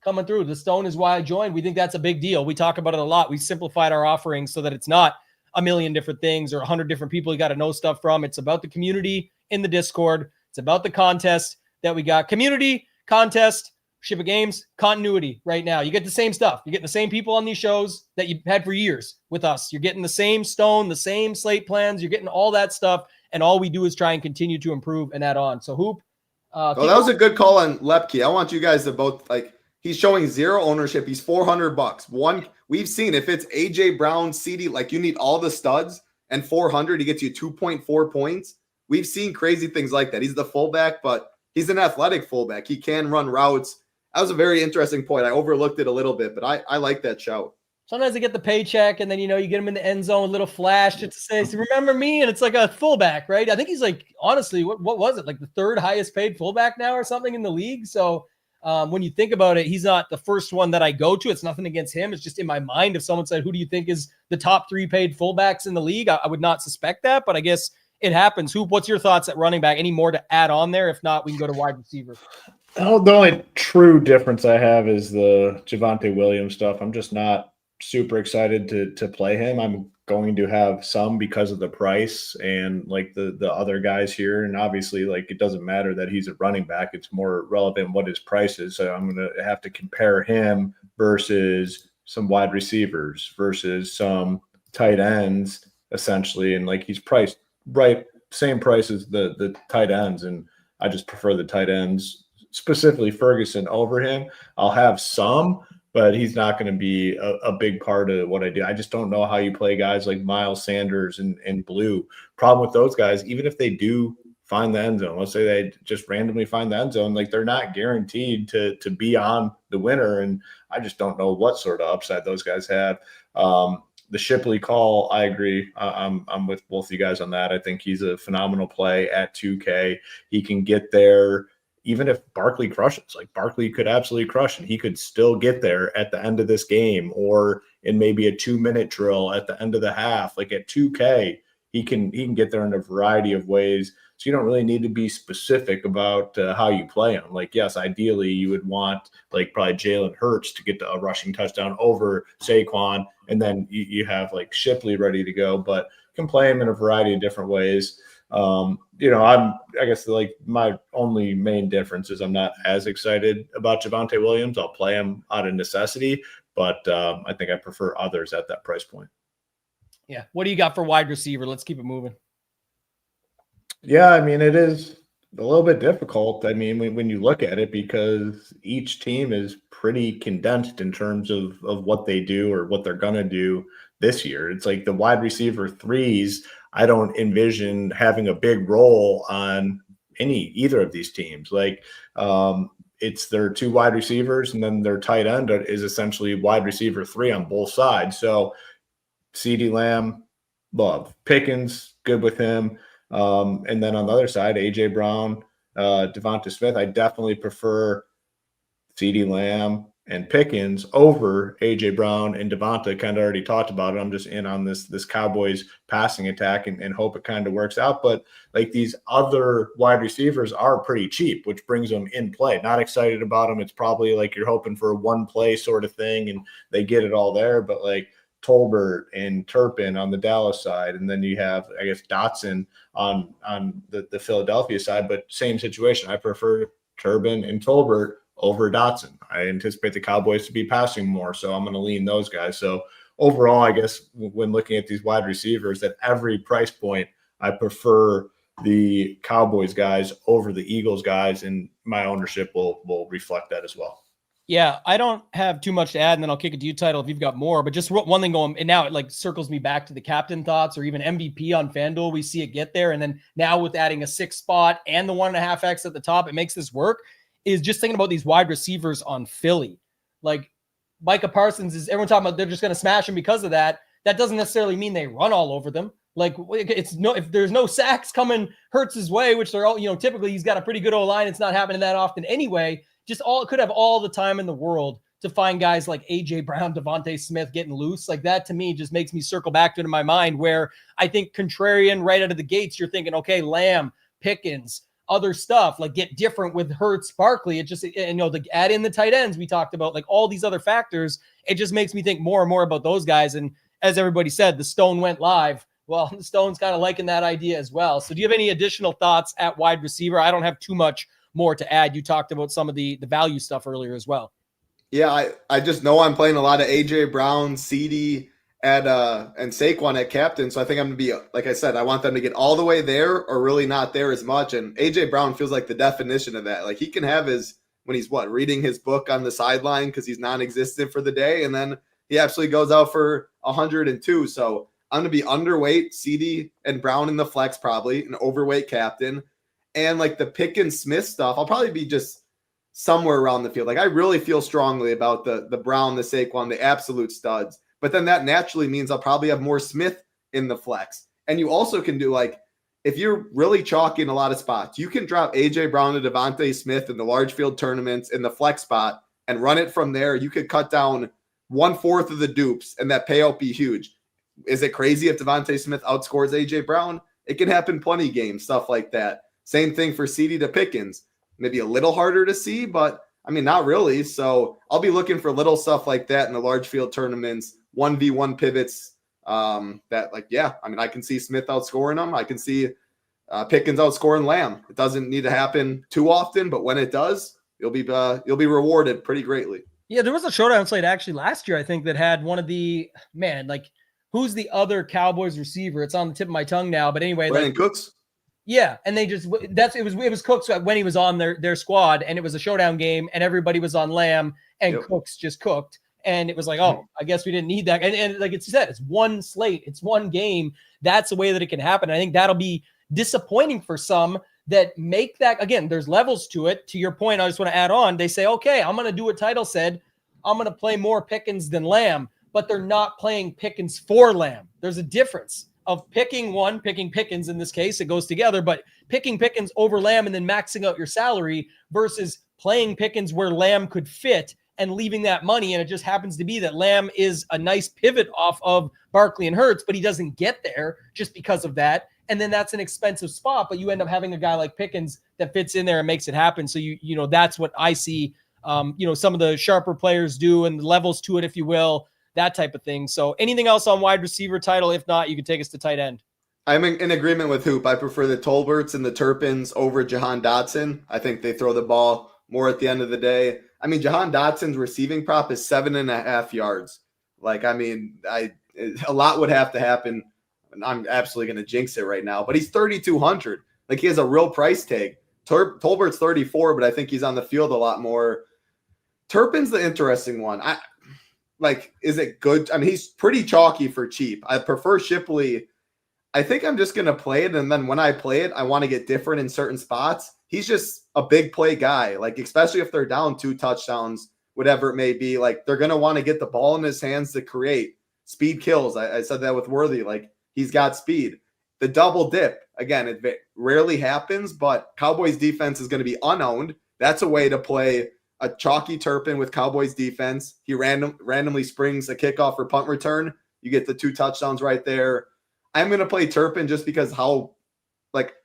coming through. The stone is why I joined. We think that's a big deal. We talk about it a lot. We simplified our offerings so that it's not a million different things or 100 different people you got to know stuff from. It's about the community in the Discord. It's about the contest that we got. Community, contest, SHIPIT games, continuity right now. You get the same stuff. You're getting the same people on these shows that you've had for years with us. You're getting the same stone, the same slate plans. You're getting all that stuff. And all we do is try and continue to improve and add on. So Hoop. That was a good call on Lepke. I want you guys to both he's showing 0 ownership. He's $400. We've seen if it's AJ Brown, CD, you need all the studs and 400, he gets you 2.4 points. We've seen crazy things like that. He's the fullback, but he's an athletic fullback. He can run routes. That was a very interesting point. I overlooked it a little bit, but I like that shout. Sometimes they get the paycheck and then, you get him in the end zone, a little flash just to say, remember me? And it's like a fullback, right? I think he's honestly, what was it? The 3rd highest paid fullback now or something in the league. So when you think about it, he's not the first one that I go to. It's nothing against him. It's just in my mind. If someone said, who do you think is the top 3 paid fullbacks in the league? I would not suspect that, but I guess it happens. Hoop, what's your thoughts at running back? Any more to add on there? If not, we can go to wide receiver. Oh, the only true difference I have is the Javonte Williams stuff. I'm just not super excited to play him. I'm going to have some because of the price and the other guys here. And obviously it doesn't matter that he's a running back. It's more relevant what his price is. So I'm going to have to compare him versus some wide receivers versus some tight ends essentially. And he's priced right, same price as the tight ends. And I just prefer the tight ends, specifically Ferguson over him. I'll have some, but he's not going to be a big part of what I do. I just don't know how you play guys like Miles Sanders and Blue. Problem with those guys, even if they do find the end zone, let's say they just randomly find the end zone, like they're not guaranteed to be on the winner. And I just don't know what sort of upside those guys have. The Shipley call, I agree. I'm with both of you guys on that. I think he's a phenomenal play at 2K. He can get there even if Barkley crushes. Like Barkley could absolutely crush, and he could still get there at the end of this game or in maybe a 2-minute drill at the end of the half. Like at 2K, he can get there in a variety of ways. So you don't really need to be specific about how you play him. Like, yes, ideally you would want like probably Jalen Hurts to get a rushing touchdown over Saquon, and then you have like Shipley ready to go, but can play him in a variety of different ways. I guess like my only main difference is I'm not as excited about Javonte Williams. I'll play him out of necessity, but I think I prefer others at that price point. Yeah. What do you got for wide receiver? Let's keep it moving. Yeah, I mean, it is a little bit difficult. I mean, when you look at it, because each team is pretty condensed in terms of what they do or what they're going to do this year. It's like the wide receiver threes, I don't envision having a big role on either of these teams. Like it's their 2 wide receivers, and then their tight end is essentially wide receiver 3 on both sides. So CeeDee Lamb, love. Pickens, good with him. And then on the other side, AJ Brown, Devonta Smith. I definitely prefer CeeDee Lamb and Pickens over AJ Brown and Devonta. Kind of already talked about it. I'm just in on this Cowboys passing attack and hope it kind of works out. But like these other wide receivers are pretty cheap, which brings them in play. Not excited about them. It's probably like you're hoping for a one play sort of thing and they get it all there. But like Tolbert and Turpin on the Dallas side, and then you have, I guess, Dotson on the Philadelphia side, but same situation. I prefer Turpin and Tolbert over Dotson. I anticipate the Cowboys to be passing more, so I'm going to lean those guys. So overall, I guess when looking at these wide receivers at every price point, I prefer the Cowboys guys over the Eagles guys, and my ownership will reflect that as well. Yeah, I don't have too much to add, and then I'll kick it to you, Title, if you've got more. But just one thing going, and now it like circles me back to the captain thoughts or even MVP on FanDuel. We see it get there. And then now with adding a 6 spot and the 1.5x at the top, it makes this work. Is just thinking about these wide receivers on Philly. Like Micah Parsons is everyone talking about they're just going to smash him because of that. That doesn't necessarily mean they run all over them. Like it's no, if there's no sacks coming Hurts' way, which they're all, typically he's got a pretty good O-line. It's not happening that often anyway. Just could have all the time in the world to find guys like AJ Brown, Devontae Smith getting loose. Like that to me just makes me circle back to it in my mind where I think contrarian right out of the gates, you're thinking, okay, Lamb, Pickens, other stuff, like get different with Hurts, Barkley. It just, add in the tight ends we talked about, like all these other factors. It just makes me think more and more about those guys. And as everybody said, the Stone went live. Well, the Stone's kind of liking that idea as well. So do you have any additional thoughts at wide receiver? I don't have too much more to add. You talked about some of the value stuff earlier as well. Yeah, I just know I'm playing a lot of AJ Brown, CD and Saquon at captain. So I think I'm going to be, like I said, I want them to get all the way there or really not there as much. And AJ Brown feels like the definition of that. Like he can have when he's reading his book on the sideline because he's non-existent for the day. And then he absolutely goes out for 102. So I'm going to be underweight CD and Brown in the flex, probably an overweight captain. And like the Pickens Smith stuff, I'll probably be just somewhere around the field. Like I really feel strongly about the Brown, the Saquon, the absolute studs. But then that naturally means I'll probably have more Smith in the flex. And you also can do if you're really chalking a lot of spots, you can drop AJ Brown to Devontae Smith in the large field tournaments in the flex spot and run it from there. You could cut down 1/4 of the dupes and that payout be huge. Is it crazy if Devontae Smith outscores AJ Brown? It can happen plenty games, stuff like that. Same thing for CD to Pickens. Maybe a little harder to see, but I mean, not really. So I'll be looking for little stuff like that in the large field tournaments, 1v1 pivots I can see Smith outscoring them. I can see Pickens outscoring Lamb. It doesn't need to happen too often, but when it does, you'll be rewarded pretty greatly. Yeah, there was a showdown slate actually last year, I think, that had one of the who's the other Cowboys receiver? It's on the tip of my tongue now, but anyway. Brandon Cooks? Yeah, and they just it was Cooks when he was on their squad, and it was a showdown game, and everybody was on Lamb, and Cooks just cooked, and it was like, oh, I guess we didn't need that. And like it's said, it's one slate, it's one game. That's the way that it can happen. I think that'll be disappointing for some that make that, again, there's levels to it. To your point, I just want to add on. They say, okay, I'm going to do what Title said. I'm going to play more Pickens than Lamb, but they're not playing Pickens for Lamb. There's a difference of picking Pickens in this case. It goes together, but picking Pickens over Lamb and then maxing out your salary versus playing Pickens where Lamb could fit and leaving that money. And it just happens to be that Lamb is a nice pivot off of Barkley and Hurts, but he doesn't get there just because of that. And then that's an expensive spot, but you end up having a guy like Pickens that fits in there and makes it happen. So you know, that's what I see, some of the sharper players do and the levels to it, if you will, that type of thing. So anything else on wide receiver title? If not, you can take us to tight end. I'm in agreement with Hoop. I prefer the Tolberts and the Turpins over Jahan Dotson. I think they throw the ball more at the end of the day. I mean, Jahan Dotson's receiving prop is 7.5 yards. Like, I mean, a lot would have to happen. And I'm absolutely going to jinx it right now, but he's 3,200. Like, he has a real price tag. Tolbert's 34, but I think he's on the field a lot more. Turpin's the interesting one. Is it good? I mean, he's pretty chalky for cheap. I prefer Shipley. I think I'm just going to play it. And then when I play it, I want to get different in certain spots. He's just a big play guy. Like, especially if they're down 2 touchdowns, whatever it may be, like they're going to want to get the ball in his hands to create. Speed kills. I said that with Worthy. Like, he's got speed. The double dip, again, it rarely happens, but Cowboys defense is going to be unowned. That's a way to play a chalky Turpin with Cowboys defense. He randomly springs a kickoff or punt return. You get the 2 touchdowns right there. I'm going to play Turpin just because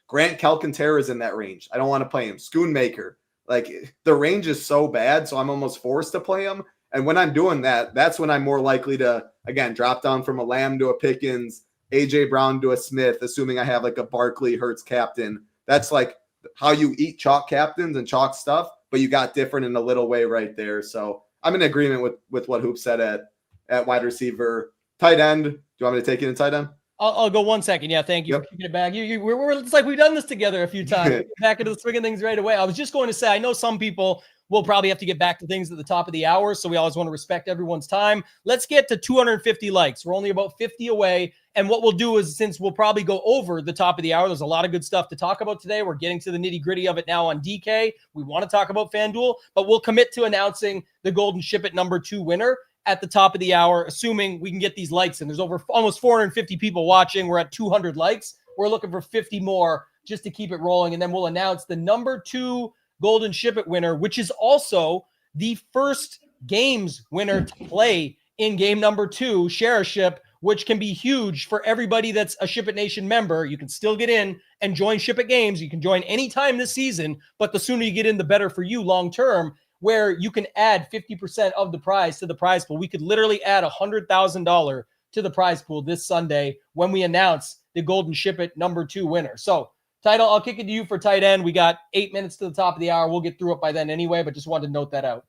Grant Calcaterra is in that range. I don't want to play him. Schoonmaker. Like, the range is so bad, so I'm almost forced to play him. And when I'm doing that, that's when I'm more likely to, again, drop down from a Lamb to a Pickens, A.J. Brown to a Smith, assuming I have like a Barkley Hurts captain. That's like how you eat chalk captains and chalk stuff, but you got different in a little way right there. So I'm in agreement with what Hoop said at wide receiver. Tight end. Do you want me to take it in tight end? I'll go 1 second. Yeah, thank you for kicking it back. It's like we've done this together a few times. Back into the swing of things right away. I was just going to say, I know some people will probably have to get back to things at the top of the hour, so we always want to respect everyone's time. Let's get to 250 likes. We're only about 50 away, and what we'll do is, since we'll probably go over the top of the hour, there's a lot of good stuff to talk about today. We're getting to the nitty-gritty of it now on DK. We want to talk about FanDuel, but we'll commit to announcing the Golden SHIPIT number 2 winner at the top of the hour, assuming we can get these likes. And there's over almost 450 people watching. We're at 200 likes. We're looking for 50 more just to keep it rolling. And then we'll announce the number 2 Golden SHIPIT winner, which is also the first games winner to play in game number 2, share a ship, which can be huge for everybody that's a SHIPIT Nation member. You can still get in and join SHIPIT games. You can join anytime this season, but the sooner you get in, the better for you long-term, where you can add 50% of the prize to the prize pool. We could literally add $100,000 to the prize pool this Sunday when we announce the Golden SHIPIT number 2 winner. So, Title, I'll kick it to you for tight end. We got 8 minutes to the top of the hour. We'll get through it by then anyway, but just wanted to note that out.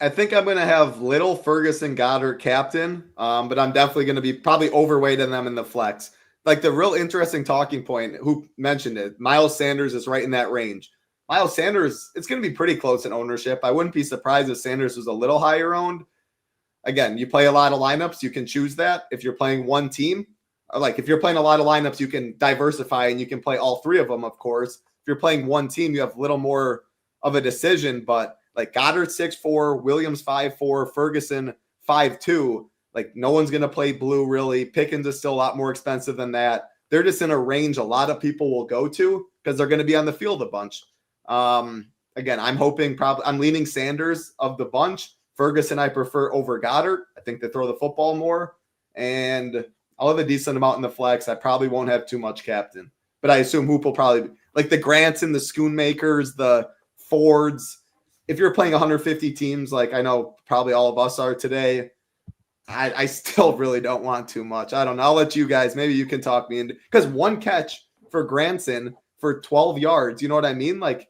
I think I'm going to have Little, Ferguson, Goddard captain, but I'm definitely going to be probably overweighting them in the flex. Like, the real interesting talking point, who mentioned it, Miles Sanders is right in that range. Miles Sanders, it's going to be pretty close in ownership. I wouldn't be surprised if Sanders was a little higher owned. Again, you play a lot of lineups, you can choose that. If you're playing one team, like if you're playing a lot of lineups, you can diversify and you can play all 3 of them, of course. If you're playing one team, you have a little more of a decision, but like Goddard 6'4", Williams 5'4", Ferguson 5'2", like no one's going to play blue really. Pickens is still a lot more expensive than that. They're just in a range a lot of people will go to because they're going to be on the field a bunch. Again, I'm hoping I'm leaning Sanders of the bunch. Ferguson I prefer over Goddard. I think they throw the football more, and I'll have a decent amount in the flex. I probably won't have too much captain, but I assume Hoop will probably like the Grants and the Schoonmakers, the Fords. If you're playing 150 teams, like I know probably all of us are today, I still really don't want too much. I don't know. I'll let you guys, maybe you can talk me into, because 1 catch for Granson for 12 yards, you know what I mean? Like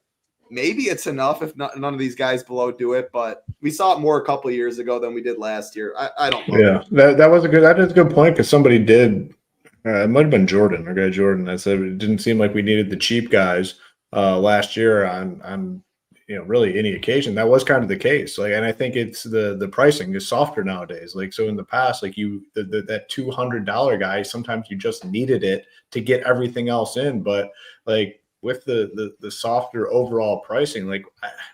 maybe it's enough if none of these guys below do it, but we saw it more a couple of years ago than we did last year. I don't know. Yeah, that is a good point because somebody did It might have been Jordan, our guy Jordan. I said it didn't seem like we needed the cheap guys last year on really any occasion. That was kind of the case. Like, and I think it's the pricing is softer nowadays. Like, so in the past, like that $200 guy, sometimes you just needed it to get everything else in. But like with the softer overall pricing, like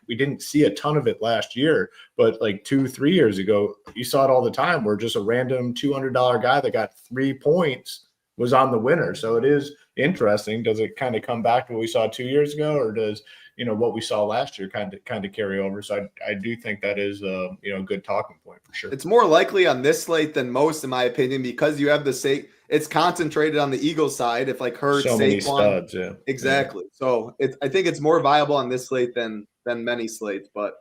we didn't see a ton of it last year, but like 2-3 years ago, you saw it all the time where just a random $200 guy that got 3 points was on the winner. So it is interesting. Does it kind of come back to what we saw 2 years ago, or does what we saw last year kind of carry over? So I do think that is a good talking point for sure. It's more likely on this slate than most, in my opinion, because you have it's concentrated on the Eagles side. If like Hurts, so many Saquon, studs, yeah, exactly. Yeah. So I think it's more viable on this slate than many slates. But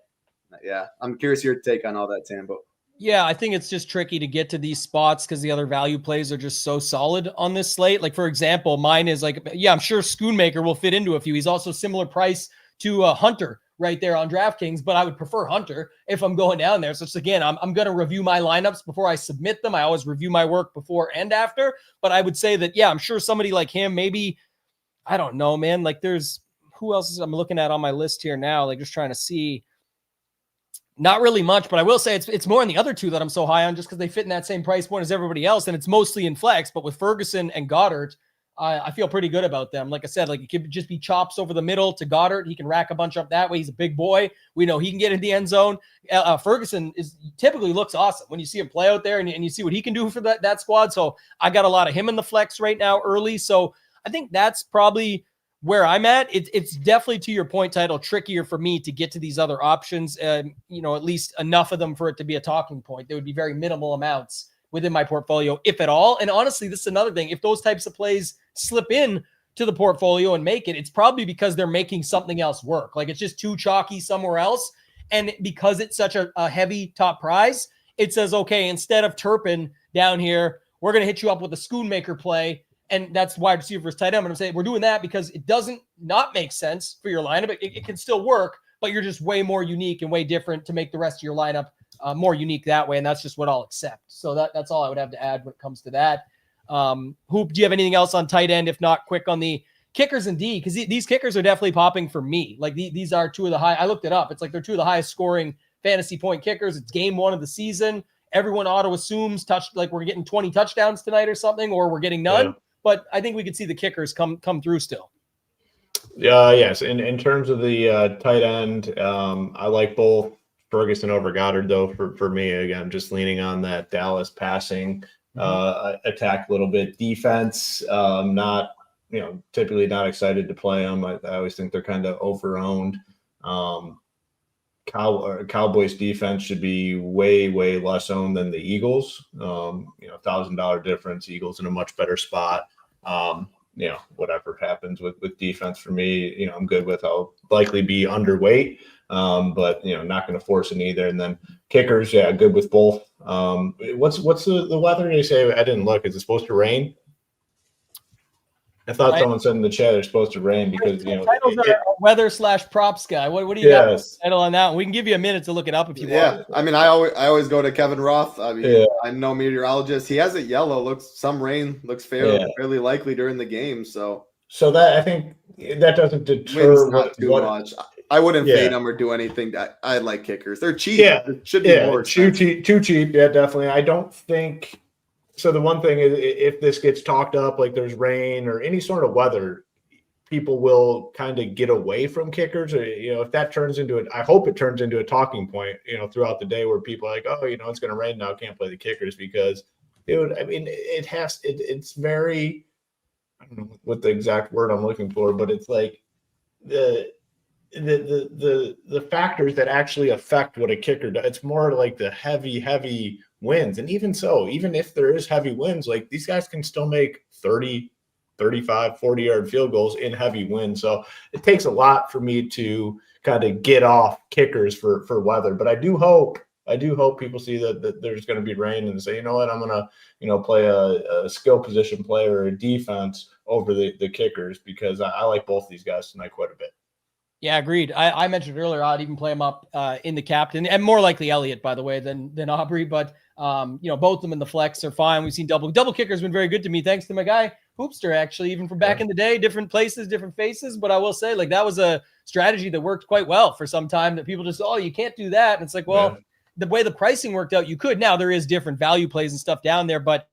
yeah, I'm curious your take on all that, Tambo. Yeah, I think it's just tricky to get to these spots because the other value plays are just so solid on this slate. Like, for example, mine is like, I'm sure Schoonmaker will fit into a few. He's also similar price to Hunter right there on DraftKings, but I would prefer Hunter if I'm going down there. So it's, again, I'm going to review my lineups before I submit them. I always review my work before and after, but I would say that, I'm sure somebody like him, maybe, I don't know, man. Like who else I'm looking at on my list here now? Like just trying to see. Not really much, but I will say it's more in the other two that I'm so high on just because they fit in that same price point as everybody else, and it's mostly in flex. But with Ferguson and Goddard, I feel pretty good about them. Like I said, like it could just be chops over the middle to Goddard. He can rack a bunch up that way. He's a big boy. We know he can get in the end zone. Ferguson typically looks awesome when you see him play out there and you see what he can do for that squad. So I got a lot of him in the flex right now early. So I think that's probably where I'm at. It's definitely, to your point, Title, trickier for me to get to these other options, at least enough of them for it to be a talking point. There would be very minimal amounts within my portfolio, if at all. And honestly, this is another thing. If those types of plays slip in to the portfolio and make it, it's probably because they're making something else work. Like it's just too chalky somewhere else. And because it's such a heavy top prize, it says, okay, instead of Turpin down here, we're going to hit you up with a Schoonmaker play. And that's wide receiver versus tight end. I'm saying we're doing that because it doesn't not make sense for your lineup. It can still work, but you're just way more unique and way different to make the rest of your lineup more unique that way. And that's just what I'll accept. So that's all I would have to add when it comes to that. Hoop, do you have anything else on tight end? If not, quick on the kickers and D, because these kickers are definitely popping for me. Like these are two of the high. I looked it up. It's like they're two of the highest scoring fantasy point kickers. It's game one of the season. Everyone auto assumes like we're getting 20 touchdowns tonight or something, or we're getting none. Yeah. But I think we could see the kickers come through still. Yes. In terms of the tight end, I like both Ferguson over Goddard, though, for me. Again, just leaning on that Dallas passing attack a little bit. Defense, not typically not excited to play them. I always think they're kind of over-owned. Cowboys defense should be way, way less owned than the Eagles. $1,000 difference. Eagles in a much better spot. Whatever happens with defense for me, I'm good with. I'll likely be underweight, but not going to force it either. And then kickers, good with both. What's the weather? They say I didn't look. Is it supposed to rain? I thought someone said in the chat it's supposed to rain because titles are weather/props guy. What do you got title on that? We can give you a minute to look it up if you want. Yeah, I mean, I always go to Kevin Roth. I mean, I'm no meteorologist. He has it yellow. Some rain looks fairly likely during the game. So that I think that doesn't deter not too much. I wouldn't fade them or do anything. I like kickers. They're cheap. Yeah, it should be more too cheap. Yeah, definitely. I don't think. So the one thing is, if this gets talked up, like there's rain or any sort of weather, people will kind of get away from kickers. Or, if that turns into it, I hope it turns into a talking point, throughout the day where people are like, oh, it's going to rain now, can't play the kickers because, it's very, I don't know what the exact word I'm looking for, but it's like the factors that actually affect what a kicker does. It's more like the heavy wins. And even if there is heavy wins, like these guys can still make 30, 35, 40-yard field goals in heavy wins. So it takes a lot for me to kind of get off kickers for weather. But I do hope people see that there's going to be rain and say, you know what, I'm going to, play a skill position player or a defense over the kickers because I like both these guys tonight quite a bit. Yeah, agreed. I mentioned earlier I'd even play him up in the captain, and more likely Elliott, by the way, than Aubrey. But both of them in the flex are fine. We've seen double kicker's been very good to me, thanks to my guy Hoopster, actually, even from back in the day, different places, different faces. But I will say, like, that was a strategy that worked quite well for some time. That people just, you can't do that, and it's like, well, the way the pricing worked out, you could. Now there is different value plays and stuff down there, but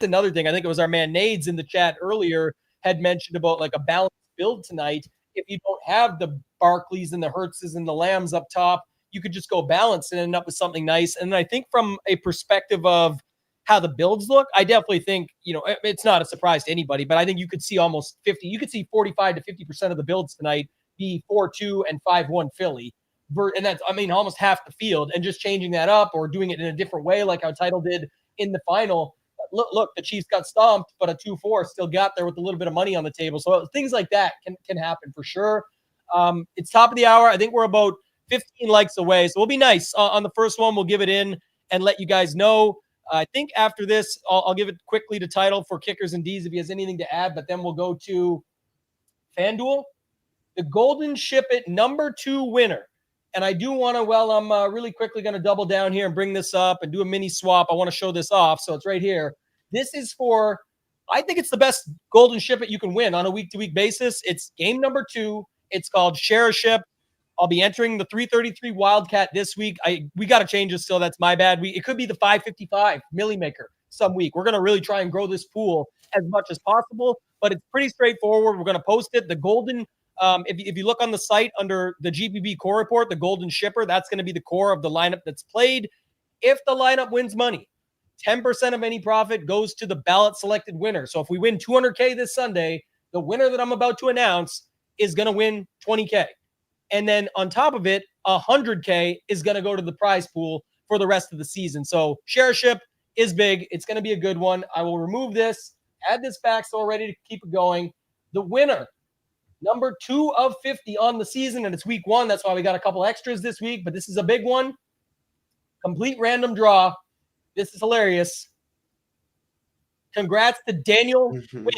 another thing, I think it was our man Nades in the chat earlier had mentioned about like a balanced build tonight. If you don't have the Barkleys and the Hertzes and the Lambs up top, you could just go balance and end up with something nice. And I think from a perspective of how the builds look, I definitely think, it's not a surprise to anybody, but I think you could see almost 50, you could see 45 to 50% of the builds tonight be 4-2 and 5-1 Philly. And that's, almost half the field, and just changing that up or doing it in a different way, like how Title did in the final. Look, the Chiefs got stomped, but a 2-4 still got there with a little bit of money on the table. So things like that can happen for sure. It's top of the hour. I think we're about 15 likes away. So we'll be nice on the first one. We'll give it in and let you guys know. I think after this, I'll give it quickly to Title for kickers and D's if he has anything to add, but then we'll go to FanDuel. The Golden SHIPIT number 2 winner. And I do want to, I'm really quickly going to double down here and bring this up and do a mini swap. I want to show this off. So it's right here. This is for, I think it's the best Golden SHIPIT you can win on a week-to-week basis. It's game number 2. It's called Share a Ship. I'll be entering the 333 Wildcat this week. We got to change it still. That's my bad. It could be the 555 Millie Maker some week. We're going to really try and grow this pool as much as possible, but it's pretty straightforward. We're going to post it. The Golden if you look on the site under the GPB core report, the Golden Shipper, that's going to be the core of the lineup that's played. If the lineup wins money, 10% of any profit goes to the ballot selected winner. So if we win $200K this Sunday, the winner that I'm about to announce is going to win $20K. And then on top of it, $100K is going to go to the prize pool for the rest of the season. So Share a Ship is big. It's going to be a good one. I will remove this, add this back so we're ready to keep it going. The winner, number 2 of 50 on the season, and it's week 1. That's why we got a couple extras this week, but this is a big one. Complete random draw. This is hilarious. Congrats to Daniel Wynn.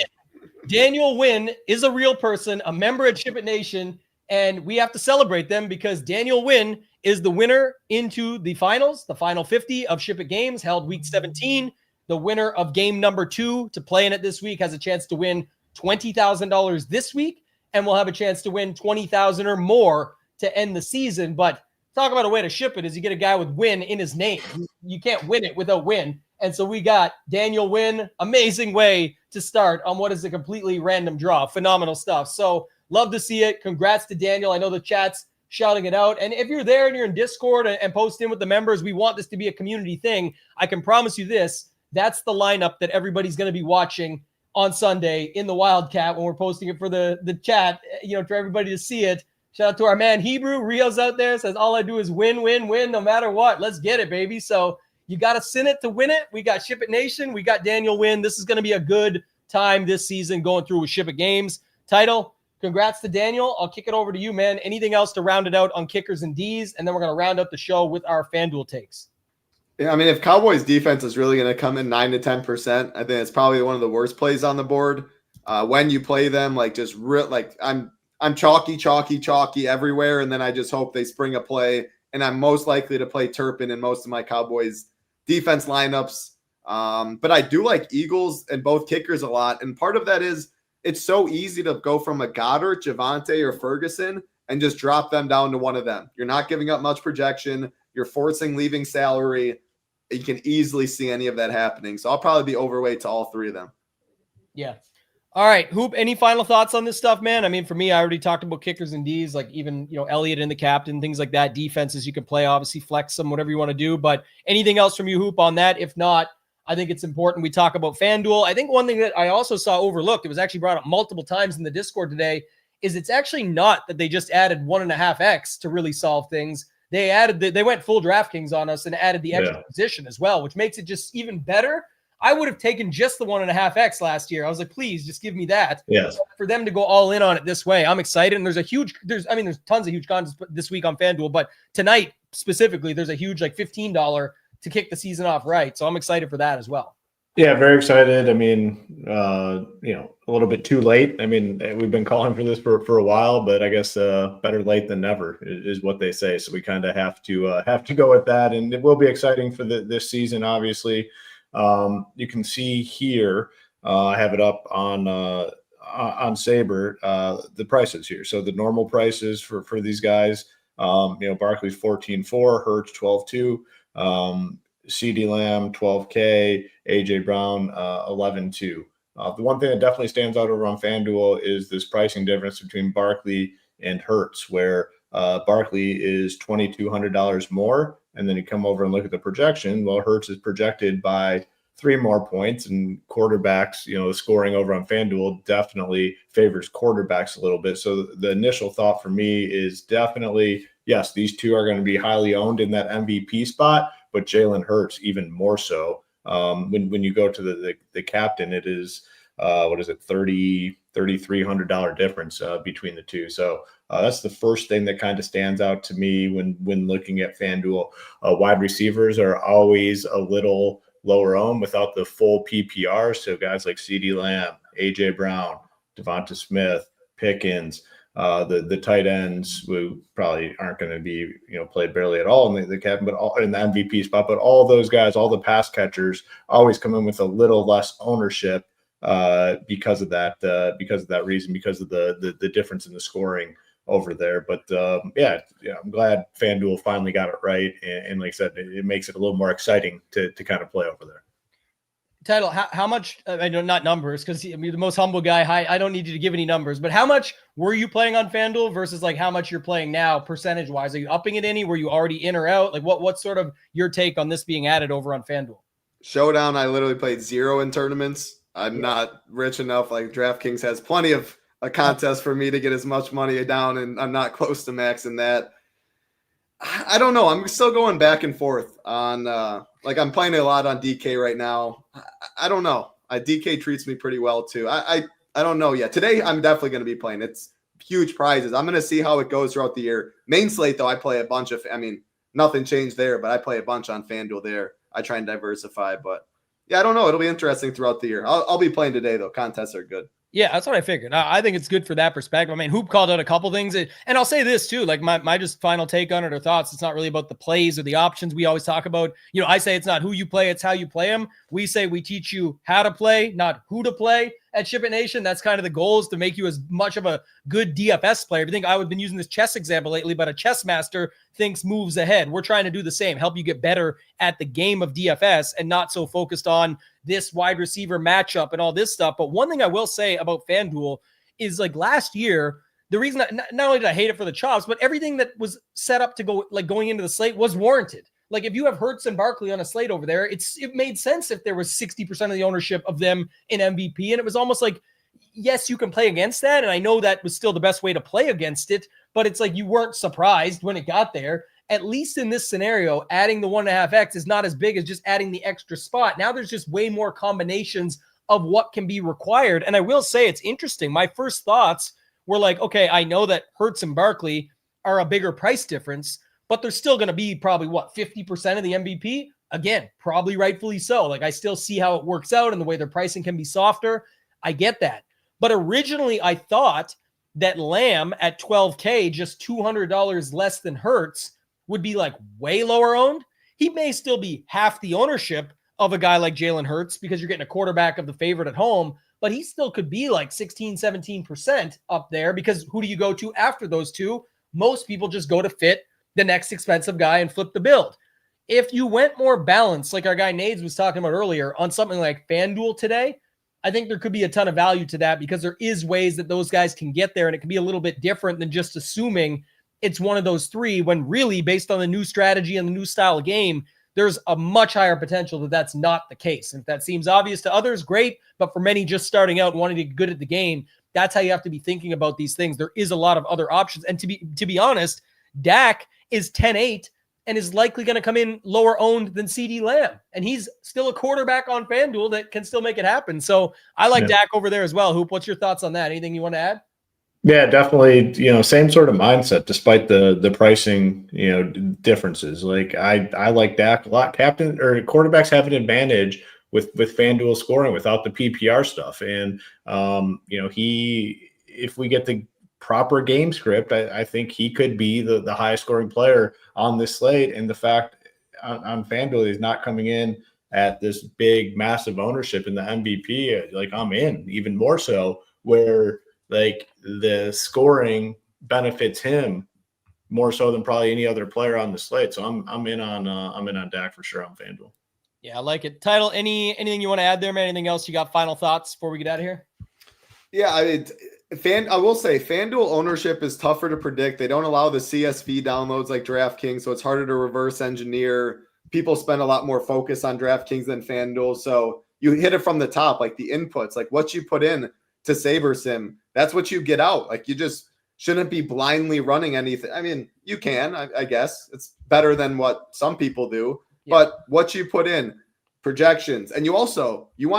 Daniel Wynn is a real person, a member at SHIPIT Nation, and we have to celebrate them because Daniel Wynn is the winner into the finals, the final 50 of SHIPIT games held week 17. The winner of game number 2 to play in it this week has a chance to win $20,000 this week, and we'll have a chance to win $20,000 or more to end the season. But talk about a way to ship it is you get a guy with win in his name. You can't win it without win. And so we got Daniel Wynn. Amazing way to start on what is a completely random draw. Phenomenal stuff. So love to see it. Congrats to Daniel. I know the chat's shouting it out. And if you're there and you're in Discord and post in with the members, we want this to be a community thing. I can promise you this. That's the lineup that everybody's going to be watching on Sunday in the Wildcat when we're posting it for the chat, for everybody to see it. Shout out to our man Hebrew. Rio's out there, says all I do is win, win, win, no matter what. Let's get it, baby. So you got to sin it to win it. We got SHIPIT Nation. We got Daniel Wynn. This is going to be a good time this season going through with SHIPIT games. Title, congrats to Daniel. I'll kick it over to you, man. Anything else to round it out on kickers and Ds? And then we're going to round up the show with our FanDuel takes. Yeah, if Cowboys defense is really going to come in 9 to 10%, I think it's probably one of the worst plays on the board. When you play them, I'm chalky everywhere, and then I just hope they spring a play, and I'm most likely to play Turpin in most of my Cowboys defense lineups. But I do like Eagles and both kickers a lot, and part of that is it's so easy to go from a Goddard, Javante, or Ferguson and just drop them down to one of them. You're not giving up much projection. You're forcing leaving salary. You can easily see any of that happening. So I'll probably be overweight to all 3 of them. Yeah. All right, Hoop, any final thoughts on this stuff, man? For me, I already talked about kickers and Ds, like even, Elliott and the captain, things like that. Defenses you can play, obviously flex them, whatever you want to do. But anything else from you, Hoop, on that? If not, I think it's important we talk about FanDuel. I think one thing that I also saw overlooked, it was actually brought up multiple times in the Discord today, is it's actually not that they just added 1.5x to really solve things. They went full DraftKings on us and added the extra position as well, which makes it just even better. I would have taken just the 1.5x last year. I was like, please just give me that. Yes. For them to go all in on it this way, I'm excited. And there's tons of huge contests this week on FanDuel, but tonight specifically, there's a huge $15 to kick the season off right. So I'm excited for that as well. Yeah, very excited. I mean, a little bit too late. I mean, we've been calling for this for a while, but I guess better late than never is what they say. So we kind of have to go with that, and it will be exciting for this season. Obviously, you can see here. I have it up on Saber, the prices here. So the normal prices for these guys, Barkley's 14.4, Hurts 12.2, CD Lamb 12K, AJ Brown 11.2. The one thing that definitely stands out over on FanDuel is this pricing difference between Barkley and Hurts, where Barkley is $2,200 more, and then you come over and look at the projection. Well, Hurts is projected by 3 more points, and quarterbacks, the scoring over on FanDuel definitely favors quarterbacks a little bit. So the initial thought for me is definitely, yes, these two are going to be highly owned in that MVP spot, but Jalen Hurts even more so. When you go to the captain, it is $3,300 difference between the two. So that's the first thing that kind of stands out to me when looking at FanDuel. Wide receivers are always a little lower owned without the full PPR. So guys like CeeDee Lamb, AJ Brown, Devonta Smith, Pickens, the tight ends who probably aren't going to be played barely at all in the captain, but all in the MVP spot. But all those guys, all the pass catchers, always come in with a little less ownership because of that reason, because of the difference in the scoring over there. But I'm glad FanDuel finally got it right, and like I said, it makes it a little more exciting to kind of play over there. Title, how much, I know not numbers, because you're the most humble guy. I don't need you to give any numbers, but how much were you playing on FanDuel versus like how much you're playing now percentage wise? Are you upping it any? Were you already in or out? Like what's sort of your take on this being added over on FanDuel? Showdown, I literally played 0 in tournaments. I'm not rich enough. Like DraftKings has plenty of a contest for me to get as much money down, and I'm not close to maxing that. I don't know. I'm still going back and forth on I'm playing a lot on DK right now. I don't know. DK treats me pretty well too. I don't know yet. Today I'm definitely going to be playing. It's huge prizes. I'm going to see how it goes throughout the year. Main slate though, I play a bunch of. I mean, nothing changed there, but I play a bunch on FanDuel there. I try and diversify, but yeah, I don't know. It'll be interesting throughout the year. I'll be playing today though. Contests are good. Yeah, that's what I figured. I think it's good for that perspective. I mean, Hoop called out a couple things. And I'll say this too, like my just final take on it or thoughts. It's not really about the plays or the options we always talk about. I say it's not who you play, it's how you play them. We say we teach you how to play, not who to play at SHIPIT Nation. That's kind of the goal, is to make you as much of a good DFS player. I think I've been using this chess example lately, but a chess master thinks moves ahead. We're trying to do the same, help you get better at the game of DFS and not so focused on this wide receiver matchup and all this stuff. But one thing I will say about FanDuel is like last year, the reason that not only did I hate it for the chops, but everything that was set up to go like going into the slate was warranted. Like if you have Hurts and Barkley on a slate over there, it made sense if there was 60% of the ownership of them in MVP. And it was almost like, yes, you can play against that. And I know that was still the best way to play against it, but it's like you weren't surprised when it got there. At least in this scenario, adding the 1.5x is not as big as just adding the extra spot. Now there's just way more combinations of what can be required. And I will say it's interesting. My first thoughts were like, okay, I know that Hurts and Barkley are a bigger price difference, but they're still going to be probably 50% of the MVP? Again, probably rightfully so. Like I still see how it works out and the way their pricing can be softer. I get that. But originally I thought that Lamb at 12K, just $200 less than Hurts, would be like way lower owned. He may still be half the ownership of a guy like Jalen Hurts because you're getting a quarterback of the favorite at home, but he still could be like 16, 17% up there, because who do you go to after those two? Most people just go to fit the next expensive guy and flip the build. If you went more balanced, like our guy Nades was talking about earlier, on something like FanDuel today, I think there could be a ton of value to that, because there is ways that those guys can get there, and it can be a little bit different than just assuming it's one of those three, when really, based on the new strategy and the new style of game, there's a much higher potential that that's not the case. And if that seems obvious to others, great. But for many just starting out and wanting to get good at the game, that's how you have to be thinking about these things. There is a lot of other options. And to be honest, Dak is 10-8 and is likely going to come in lower owned than CeeDee Lamb. And he's still a quarterback on FanDuel that can still make it happen. So I like Dak over there as well. Hoop, what's your thoughts on that? Anything you want to add? Yeah, definitely. Same sort of mindset, despite the pricing, differences. Like I like Dak a lot. Captain or quarterbacks have an advantage with FanDuel scoring without the PPR stuff. And, if we get the proper game script, I think he could be the highest scoring player on this slate. And the fact on FanDuel he's not coming in at this big, massive ownership in the MVP, like I'm in even more so, where like the scoring benefits him more so than probably any other player on the slate. So I'm in on Dak for sure on FanDuel. Yeah, I like it. Title, anything you want to add there, man? Anything else you got? Final thoughts before we get out of here? Yeah, I will say FanDuel ownership is tougher to predict. They don't allow the CSV downloads like DraftKings, so it's harder to reverse engineer. People spend a lot more focus on DraftKings than FanDuel, so you hit it from the top, like the inputs, like what you put in to Sabersim, that's what you get out. Like you just shouldn't be blindly running anything. I mean, you can, I guess. It's better than what some people do, but what you put in, projections, and you want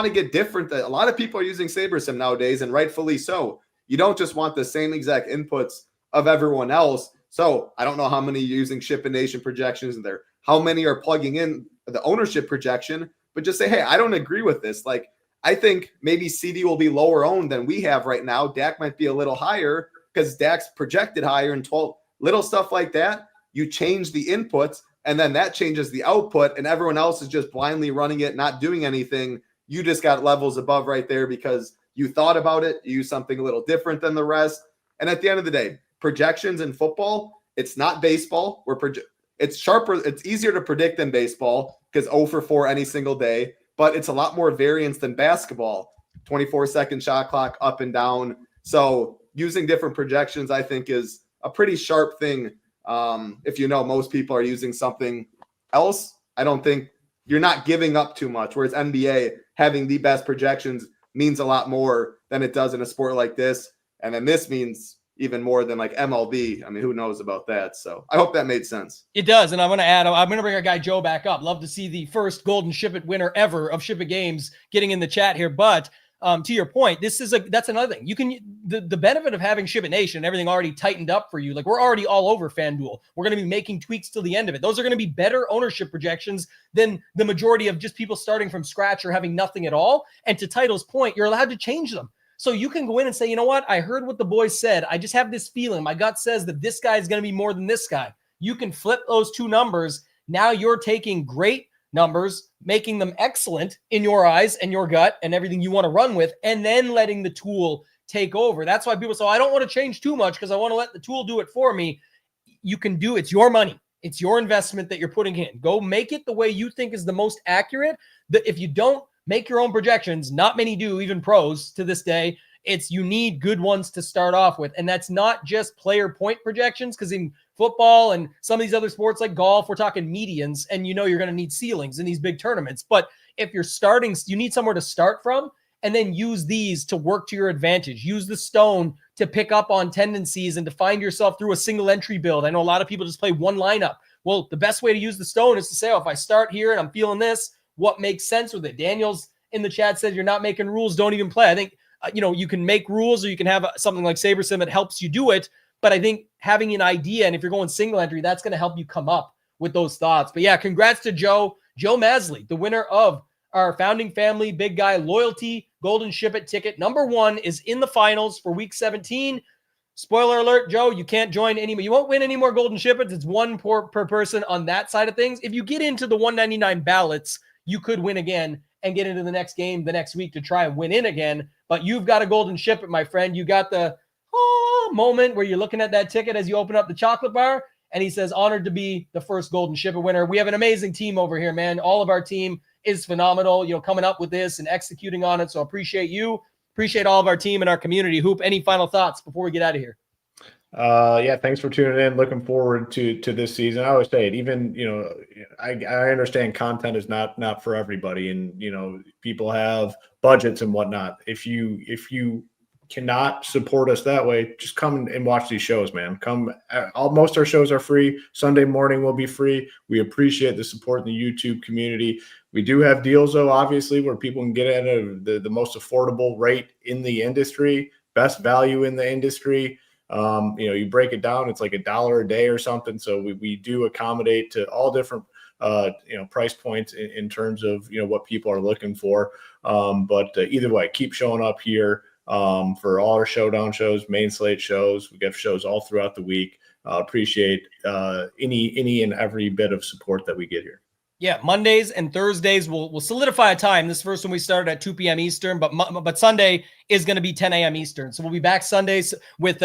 to get different. A lot of people are using Sabersim nowadays, and rightfully so. You don't just want the same exact inputs of everyone else. So I don't know how many are using SHIPIT Nation projections in there, how many are plugging in the ownership projection, but just say, hey, I don't agree with this. Like, I think maybe CD will be lower owned than we have right now. Dak might be a little higher because Dak's projected higher in 12, little stuff like that. You change the inputs and then that changes the output and everyone else is just blindly running it, not doing anything. You just got levels above right there because you thought about it, you use something a little different than the rest. And at the end of the day, projections in football, it's not baseball. It's sharper. It's easier to predict than baseball because 0 for 4 any single day, but it's a lot more variance than basketball. 24-second shot clock up and down. So using different projections, I think, is a pretty sharp thing. If most people are using something else, I don't think you're not giving up too much. Whereas NBA having the best projections means a lot more than it does in a sport like this. And then this means even more than like MLB. I mean, who knows about that? So I hope that made sense. It does. And I'm going to bring our guy Joe back up. Love to see the first Golden SHIPIT winner ever of SHIPIT games getting in the chat here. But to your point, that's another thing. You can, the benefit of having SHIPIT Nation and everything already tightened up for you. Like we're already all over FanDuel. We're going to be making tweaks till the end of it. Those are going to be better ownership projections than the majority of just people starting from scratch or having nothing at all. And to Title's point, you're allowed to change them. So you can go in and say, you know what? I heard what the boys said. I just have this feeling. My gut says that this guy is going to be more than this guy. You can flip those two numbers. Now you're taking great numbers, making them excellent in your eyes and your gut and everything you want to run with, and then letting the tool take over. That's why people say, I don't want to change too much because I want to let the tool do it for me. You can do it's your money. It's your investment that you're putting in. Go make it the way you think is the most accurate. If you don't make your own projections, not many do, even pros to this day. You need good ones to start off with. And that's not just player point projections, because in football and some of these other sports like golf, we're talking medians, and you're going to need ceilings in these big tournaments. But if you're starting, you need somewhere to start from, and then use these to work to your advantage. Use the stone to pick up on tendencies and to find yourself through a single entry build. I know a lot of people just play one lineup. Well, the best way to use the stone is to say, if I start here and I'm feeling this, what makes sense with it? Daniel's in the chat said, you're not making rules, don't even play. I think, you can make rules, or you can have something like Sabersim that helps you do it. But I think having an idea, and if you're going single entry, that's going to help you come up with those thoughts. But yeah, congrats to Joe Masley, the winner of our Founding Family Big Guy Loyalty Golden SHIPIT ticket. Number 1 is in the finals for week 17. Spoiler alert, Joe, you can't join anymore. You won't win any more Golden SHIPITs. It's one per person on that side of things. If you get into the 199 ballots, you could win again and get into the next game the next week to try and win in again. But you've got a Golden SHIPIT, my friend. You got the moment where you're looking at that ticket as you open up the chocolate bar, and he says, honored to be the first Golden SHIPIT winner. We have an amazing team over here, man. All of our team is phenomenal, coming up with this and executing on it. So appreciate you. Appreciate all of our team and our community. Hoop, any final thoughts before we get out of here? Yeah, thanks for tuning in. Looking forward to this season. I always say it, even, I understand content is not for everybody, and, people have budgets and whatnot. If you cannot support us that way, just come and watch these shows, man. Most of our shows are free. Sunday morning will be free. We appreciate the support in the YouTube community. We do have deals, though, obviously, where people can get at the most affordable rate in the industry, best value in the industry. You break it down, it's like $1 a day or something. So we do accommodate to all different price points in terms of, what people are looking for. But either way, keep showing up here for all our showdown shows, main slate shows. We get shows all throughout the week. Appreciate any and every bit of support that we get here. Yeah, Mondays and Thursdays we'll solidify a time. This first one we started at 2 p.m. Eastern, but Sunday is going to be 10 a.m. Eastern. So we'll be back Sundays with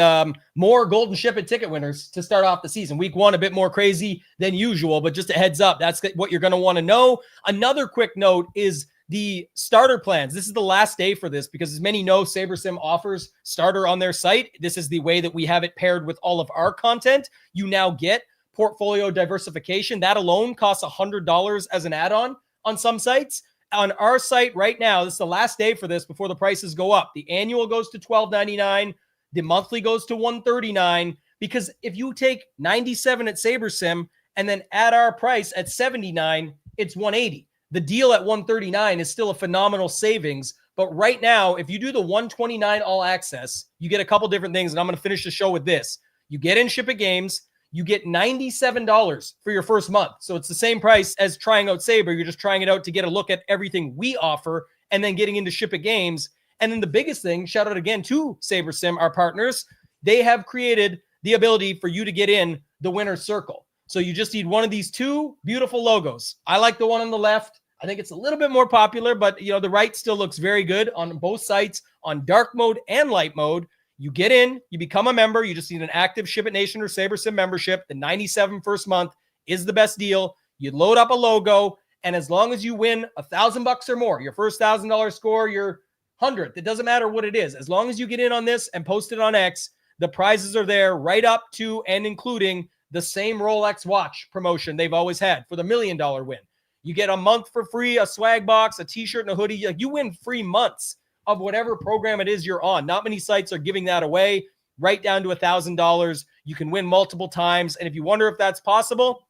more Golden SHIPIT ticket winners to start off the season. Week 1 a bit more crazy than usual, but just a heads up, that's what you're going to want to know. Another quick note is the starter plans. This is the last day for this because, as many know, Sabersim offers starter on their site. This is the way that we have it paired with all of our content. You now get portfolio diversification. That alone costs $100 as an add-on on some sites. On our site right now, this is the last day for this before the prices go up. The annual goes to $12.99. The monthly goes to $139, because if you take 97 at Sabersim and then add our price at 79, it's 180. The deal at 139 is still a phenomenal savings. But right now, if you do the 129 all access, you get a couple different things. And I'm going to finish the show with this. You get in SHIPIT games. You get $97 for your first month. So it's the same price as trying out Saber. You're just trying it out to get a look at everything we offer and then getting into SHIPIT games. And then the biggest thing, shout out again to Sabersim, our partners, they have created the ability for you to get in the winner's circle. So you just need one of these 2 beautiful logos. I like the one on the left. I think it's a little bit more popular, but the right still looks very good on both sites, on dark mode and light mode. You get in, you become a member. You just need an active SHIPIT Nation or Sabersim membership. The 97 first month is the best deal. You load up a logo, and as long as you win $1,000 or more, your first $1,000 score, your 100th, it doesn't matter what it is. As long as you get in on this and post it on X, the prizes are there right up to and including the same Rolex watch promotion they've always had for the $1 million win. You get a month for free, a swag box, a t-shirt, and a hoodie. You win free months of whatever program it is you're on. Not many sites are giving that away, right down to $1,000. You can win multiple times. And if you wonder if that's possible,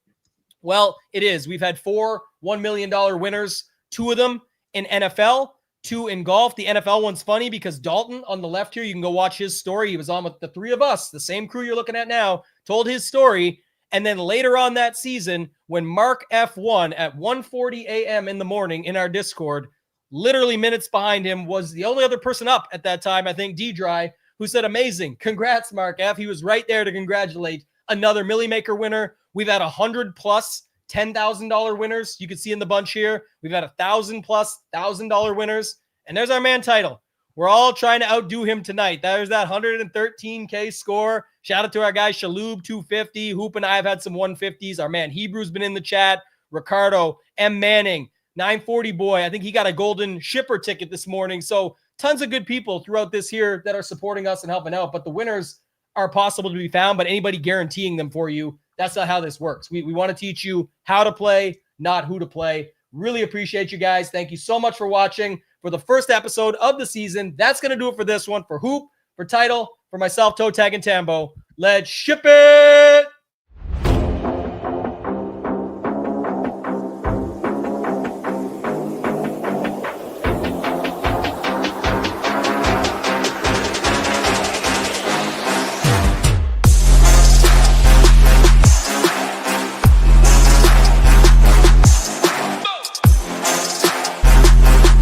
well, it is. We've had 4 $1 million winners, 2 of them in NFL, 2 in golf. The NFL one's funny because Dalton on the left here, you can go watch his story. He was on with the 3 of us, the same crew you're looking at now, told his story. And then later on that season, when Mark F won at 1:40 a.m. in the morning in our Discord, literally minutes behind him was the only other person up at that time, I think, D-Dry, who said, amazing. Congrats, Mark F. He was right there to congratulate another Millie Maker winner. We've had 100 plus $10,000 winners. You can see in the bunch here. We've had 1,000 plus $1,000 winners. And there's our man title. We're all trying to outdo him tonight. There's that 113K score. Shout out to our guy Shaloob, 250. Hoop and I have had some 150s. Our man Hebrew's been in the chat. Ricardo, M. Manning, 940 boy. I think he got a golden shipper ticket this morning. So tons of good people throughout this here that are supporting us and helping out. But the winners are possible to be found, but anybody guaranteeing them for you, that's not how this works. We want to teach you how to play, not who to play. Really appreciate you guys. Thank you so much for watching for the first episode of the season. That's going to do it for this one. For Hoop, for Title, for myself, ToeTagginTambo. Let's ship it!